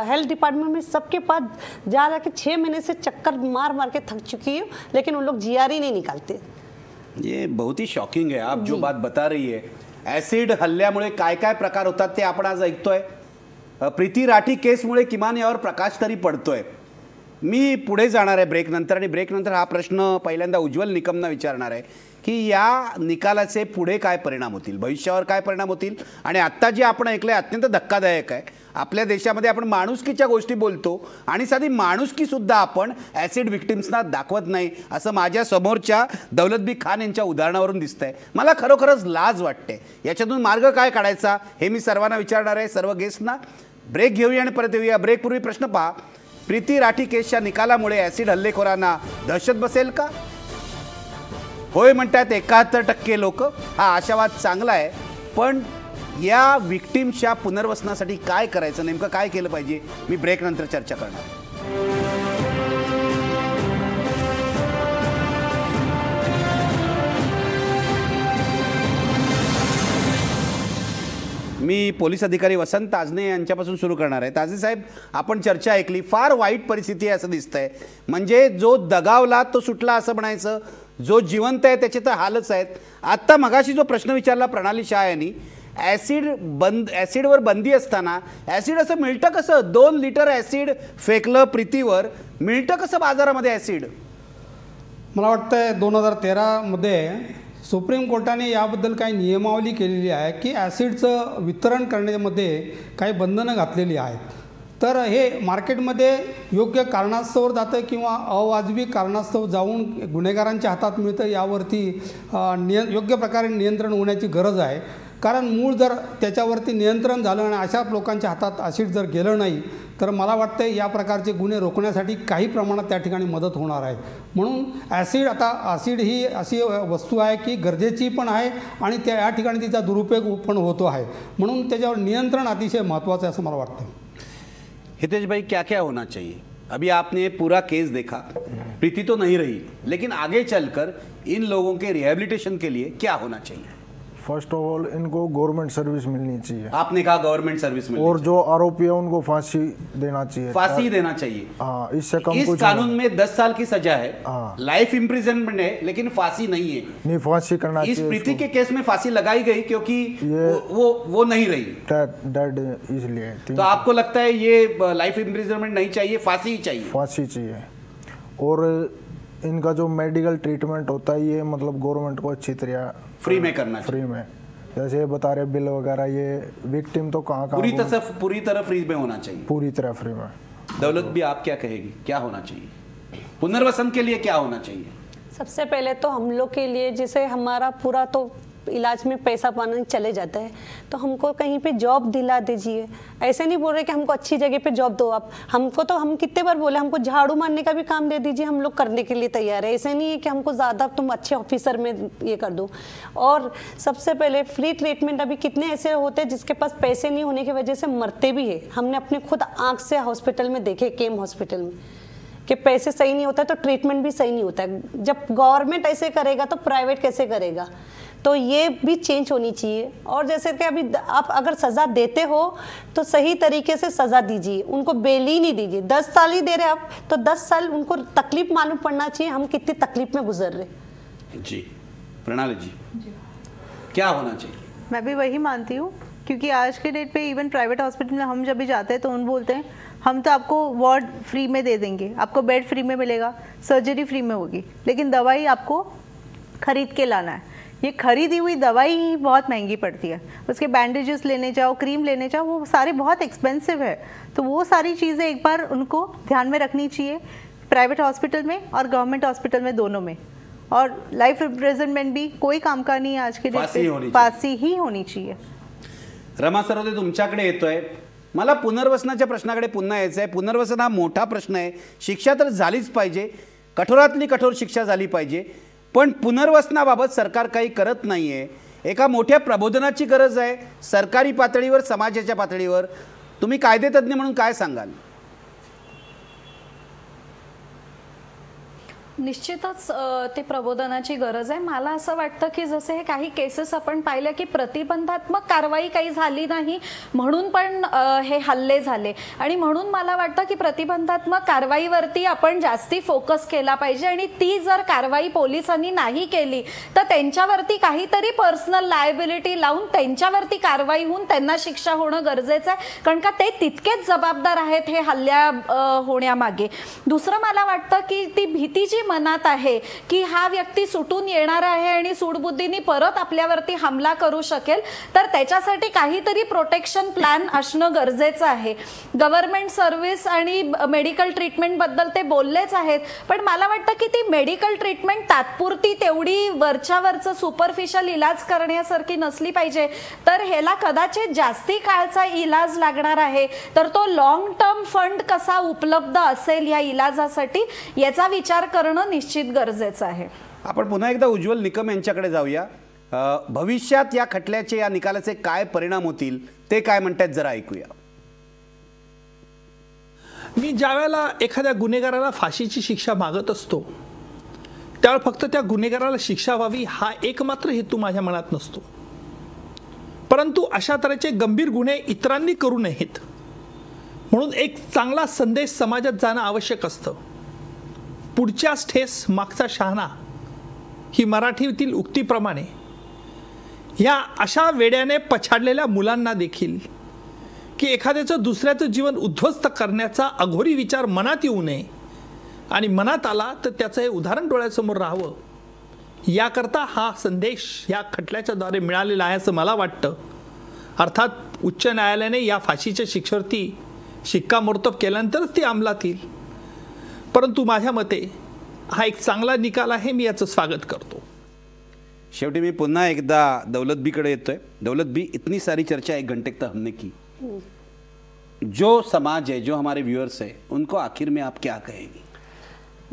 हेल्थ डिपार्टमेंट में सबके पास जा के 6 महीने से चक्कर मार मार के थक चुकी हूँ, लेकिन उन लोग GR ही नहीं निकालते। ये बहुत ही शॉकिंग आहे आप जो बात बता रही है। ॲसिड हल्ल्यामुळे काय काय प्रकार होतात ते आपण आज ऐकतोय। प्रीती राठी केसमुळे किमान यावर प्रकाश तरी पडतोय। मी पुढे जाणार आहे ब्रेक नंतर, आणि ब्रेक नंतर हा प्रश्न पहिल्यांदा उज्ज्वल निकमना विचारणार आहे की या निकालाचे पुढे काय परिणाम होतील, भविष्यावर काय परिणाम होतील। आणि आत्ता जे आपण ऐकलंय अत्यंत धक्कादायक आहे। आपल्या देशामध्ये आपण माणुसकीच्या गोष्टी बोलतो आणि साधी माणुसकी सुद्धा आपण ॲसिड विक्टिम्सना दाखवत नाही, असं माझ्या समोरच्या दौलत बी खान यांच्या उदाहरणावरून दिसतंय। मला खरोखरच लाज वाटते। याच्यातून मार्ग काय काढायचा हे मी सर्वांना विचारणार आहे, सर्व गेस्टना। ब्रेक घेऊया आणि परत येऊया। ब्रेकपूर्वी प्रश्न पहा, प्रीती राठी केसच्या निकालामुळे ॲसिड हल्लेखोरांना दहशत बसेल का? होय म्हणतात 71% लोक। हा आशावाद चांगला आहे, पण या विक्टिम्सच्या पुनर्वसनासाठी काय करायचं, नेमकं काय केलं पाहिजे, मी ब्रेक नंतर चर्चा करणार। मी पोलीस अधिकारी वसंत ताजने यांच्यापासून सुरू करणार आहे। ताजने साहेब, आपण चर्चा ऐकली, फार वाईट परिस्थिती आहे असं दिसतंय। म्हणजे जो दगावला तो सुटला असं म्हणायचं, जो जिवंत आहे त्याचे तर हालच आहेत। आत्ता मगाशी जो प्रश्न विचारला प्रणाली शाह यांनी, ॲसिडवर बंदी असताना ॲसिड असं मिळतं कसं? 2 लिटर ॲसिड फेकलं प्रीतीवर, मिळतं कसं बाजारामध्ये ॲसिड? मला वाटतं 2013 मध्ये सुप्रीम कोर्टाने याबद्दल काही नियमावली केलेली आहे की ॲसिडचं वितरण करण्यामध्ये काही बंधनं घातलेली आहेत। तर हे मार्केटमध्ये योग्य कारणास्तव जातं किंवा अवाजवी कारणास्तव जाऊन गुन्हेगारांच्या हातात मिळतं, यावरती योग्य प्रकारे नियंत्रण होण्याची गरज आहे। कारण मूळ जर त्याच्यावरती नियंत्रण झालं आणि अशा लोकांच्या हातात ॲसिड जर गेलं नाही तर मला वाटतं या प्रकारचे गुन्हे रोखण्यासाठी काही प्रमाणात त्या ठिकाणी मदत होणार आहे। म्हणून ॲसिड ही अशी वस्तू आहे की गरजेची पण आहे आणि त्या या ठिकाणी तिचा दुरुपयोग पण होतो आहे, म्हणून त्याच्यावर नियंत्रण अतिशय महत्त्वाचं आहे असं मला वाटतं। हितेश भाई, क्या क्या होना चाहिए? अभी आपने पूरा केस देखा, प्रीति तो नहीं रही, लेकिन आगे चलकर इन लोगों के रिहैबिलिटेशन के लिए क्या होना चाहिए? फर्स्ट ऑफ ऑल इनको गवर्नमेंट सर्विस मिलनी चाहिए। आपने कहा गवर्नमेंट सर्विस मिलनी और जो आरोपी है उनको फांसी देना चाहिए। फांसी देना चाहिए। हाँ, इससे कम इस कुछ कानून में 10 साल की सजा है, हाँ। लाइफ इम्प्रिजनमेंट है, लेकिन फांसी नहीं है। नहीं, फांसी करना इस चाहिए। प्रीति के केस में फांसी लगाई गई क्योंकि वो नहीं रही, डेड इसलिए। तो आपको लगता है ये लाइफ इम्प्रिजनमेंट नहीं चाहिए, फांसी ही चाहिए? फांसी चाहिए। और इनका जो मेडिकल ट्रीटमेंट होता है ये मतलब गवर्नमेंट को अच्छी तरह फ्री में करना चाहिए। फ्री में, जैसे ये बता रहे बिल वगैरह, ये विक्टिम तो कहाँ पूरी तरह फ्री में होना चाहिए। पूरी तरह फ्री में। दौलत भी आप क्या कहेगी, क्या होना चाहिए पुनर्वसन के लिए, क्या होना चाहिए? सबसे पहले तो हम लोग के लिए, जैसे हमारा पूरा तो इलाज में पैसा पानी चले जाता है, तो हमको कहीं पे जॉब दिला दीजिए। ऐसे नहीं बोल रहे कि हमको अच्छी जगह पे जॉब दो आप, हमको तो हम कितने बार बोले हमको झाड़ू मारने का भी काम दे दीजिए, हम लोग करने के लिए तैयार है। ऐसे नहीं है कि हमको ज़्यादा तुम अच्छे ऑफिसर में ये कर दो। और सबसे पहले फ्री ट्रीटमेंट, अभी कितने ऐसे होते हैं जिसके पास पैसे नहीं होने की वजह से मरते भी है। हमने अपने खुद आँख से हॉस्पिटल में देखे, केम हॉस्पिटल में, कि पैसे सही नहीं होता तो ट्रीटमेंट भी सही नहीं होता है। जब गवर्नमेंट ऐसे करेगा तो प्राइवेट कैसे करेगा? तो ये भी चेंज होनी चाहिए। और जैसे कि अभी आप अगर सज़ा देते हो तो सही तरीके से सज़ा दीजिए, उनको बेल ही नहीं दीजिए। 10 साल ही दे रहे आप तो 10 साल उनको तकलीफ मालूम पड़ना चाहिए, हम कितनी तकलीफ में गुजर रहे। जी प्रणाली जी, क्या होना चाहिए? मैं भी वही मानती हूँ, क्योंकि आज के डेट पे इवन प्राइवेट हॉस्पिटल में हम जब भी जाते हैं तो उन बोलते हैं हम तो आपको वार्ड फ्री में दे देंगे, आपको बेड फ्री में मिलेगा, सर्जरी फ्री में होगी, लेकिन दवाई आपको खरीद के लाना है। ये खरीदी हुई दवाई ही बहुत महंगी पड़ती है, उसके बैंडेजेस लेने जाओ, क्रीम लेने जाओ, वो सारे बहुत एक्सपेंसिव है। तो वो सारी चीज़ें एक बार उनको ध्यान में रखनी चाहिए, प्राइवेट हॉस्पिटल में और गवर्नमेंट हॉस्पिटल में, दोनों में। और लाइफ इम्प्रिजनमेंट भी कोई काम का नहीं है आज के डेट पे, फांसी ही होनी चाहिए। रमा सरोदे, तुमच्याकडे येतोय। मला पुनर्वसनाच्या प्रश्नाकडे पुन्हा यायचं आहे। पुनर्वसन हा मोठा प्रश्न आहे, शिक्षा तर झालीच पाहिजे, कठोरातली कठोर शिक्षा झाली पाहिजे, पण पुनर्वसनाबाबत सरकार काही करत नाही आहे। एका मोठ्या प्रबोधनाची गरज आहे सरकारी पातळीवर, समाजाच्या पातळीवर. तुम्ही कायदेतज्ञ म्हणून काय सांगाल? निश्चितच ते प्रबोधनाची गरज आहे. मला असं वाटतं की जसे हे काही केसेस आपण पाहिल्या की प्रतिबंधात्मक कारवाई काही झाली नाही म्हणून पण हे हल्ले झाले, आणि म्हणून मला वाटतं की प्रतिबंधात्मक कारवाईवरती आपण जास्ती फोकस केला पाहिजे, आणि ती जर कारवाई पोलिसांनी नाही केली तर त्यांच्यावरती काहीतरी पर्सनल लायबिलिटी लावून त्यांच्यावरती कारवाई होऊन त्यांना शिक्षा होणं गरजेचं आहे, कारण का ते तितकेच जबाबदार आहेत हे हल्ल्या होण्यामागे. दुसरं मला वाटतं की ती भीती जी मनात आहे की हा व्यक्ती सुटून येणार आहे आणि सूडबुद्धीने परत आपल्यावरती हमला करू शकेल, तर त्याच्यासाठी काहीतरी प्रोटेक्शन प्लॅन असणं गरजेचं आहे. गव्हर्नमेंट सर्व्हिस आणि मेडिकल ट्रीटमेंट बद्दल ते बोललेच आहेत, पण मला वाटतं की ती मेडिकल ट्रीटमेंट तात्पुरती तेवढी वरच्यावरचं सुपरफिशियल इलाज करण्यासारखी नसली पाहिजे, तर ह्याला कदाचित जास्ती काळचा इलाज लागणार आहे, तर तो लॉंग टर्म फंड कसा उपलब्ध असेल या इलाजासाठी याचा विचार करणं निश्चित गरजेचं आहे. आपण पुन्हा एकदा उज्ज्वल निकम यांच्याकडे जाऊया. भविष्यात या खटल्याचे, या निकालाचे काय परिणाम होतील ते काय म्हणतात जरा ऐकूया. मी ज्यावेळेला एखाद्या गुन्हेगाराला फाशीची शिक्षा मागत असतो त्यावेळेला फक्त त्या गुन्हेगाराला शिक्षा व्हावी हा एकमात्र हेतू माझ्या मनात नसतो, परंतु अशा तऱ्हेचे गंभीर गुन्हे इतरांनी करू नयेत म्हणून एक चांगला संदेश समाजात जाणं आवश्यक असतं. पुढच्याच ठेस मागचा शहाणा ही मराठीतील उक्तीप्रमाणे या अशा वेड्याने पछाडलेल्या मुलांना देखील की एखाद्याचं दुसऱ्याचं जीवन उद्ध्वस्त करण्याचा अघोरी विचार मनात येऊ नये, आणि मनात आला तर त्याचं हे उदाहरण डोळ्यासमोर राहावं, याकरता हा संदेश या खटल्याच्या द्वारे मिळालेला आहे असं मला वाटतं. अर्थात उच्च न्यायालयाने या फाशीच्या शिक्षेवरती शिक्कामोर्तब केल्यानंतरच ती अंमलात येईल, परंतु माझ्या मते हा एक चांगला निकाल आहे, मी याचं स्वागत करतो. शेवटी मी पुन्हा एकदा दौलत बीकडे येतोय. दौलत बी, इतनी सारी चर्चा 1 घंटे तक हमने की, जो समाज है, जो हमारे व्यूअर्स है, उनको आखिर में आप क्या कहेंगी?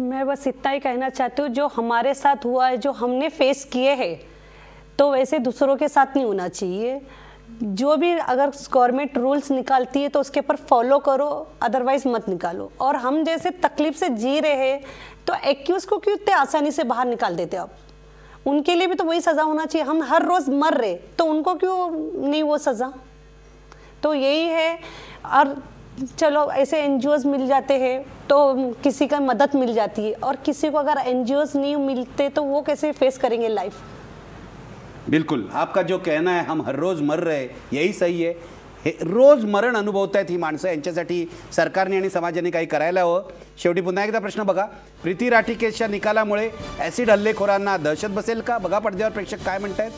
मैं बस इतना ही कहना चाहती हूँ, जो हमारे साथ हुआ है, जो हमने फेस किए हैं, तो वैसे दूसरों के साथ नहीं होना चाहिए. जो भी अगर गवर्नमेंट रूल्स निकालती है तो उसके ऊपर फॉलो करो, अदरवाइज मत निकालो. और हम जैसे तकलीफ से जी रहे हैं तो एक्यूज को क्यों इतने आसानी से बाहर निकाल देते आप? उनके लिए भी तो वही सज़ा होना चाहिए. हम हर रोज़ मर रहे तो उनको क्यों नहीं वो सज़ा? तो यही है. और चलो ऐसे NGOs मिल जाते हैं तो किसी का मदद मिल जाती है, और किसी को अगर NGOs नहीं मिलते तो वो कैसे फेस करेंगे लाइफ? बिल्कुल, आपका जो कहना है हम हर रोज मर रहे, यही सही आहे. हे रोज मरण अनुभवतायत ही माणसं, यांच्यासाठी सरकारने आणि समाजाने काही करायला हवं. शेवटी पुन्हा एकदा प्रश्न बघा, प्रीती राठी केसच्या निकालामुळे ॲसिड हल्लेखोरांना दहशत बसेल का? बघा पडद्यावर प्रेक्षक काय म्हणतायत.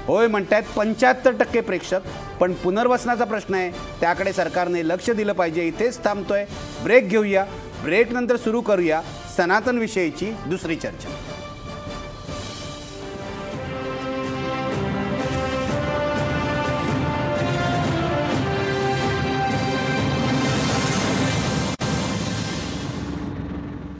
होय म्हणतायत 75% प्रेक्षक, पण पुनर्वसनाचा प्रश्न आहे, त्याकडे सरकारने लक्ष दिलं पाहिजे. इथेच थांबतोय, ब्रेक घेऊया, ब्रेक नंतर सुरू करूया सनातन विषयीची दुसरी चर्चा.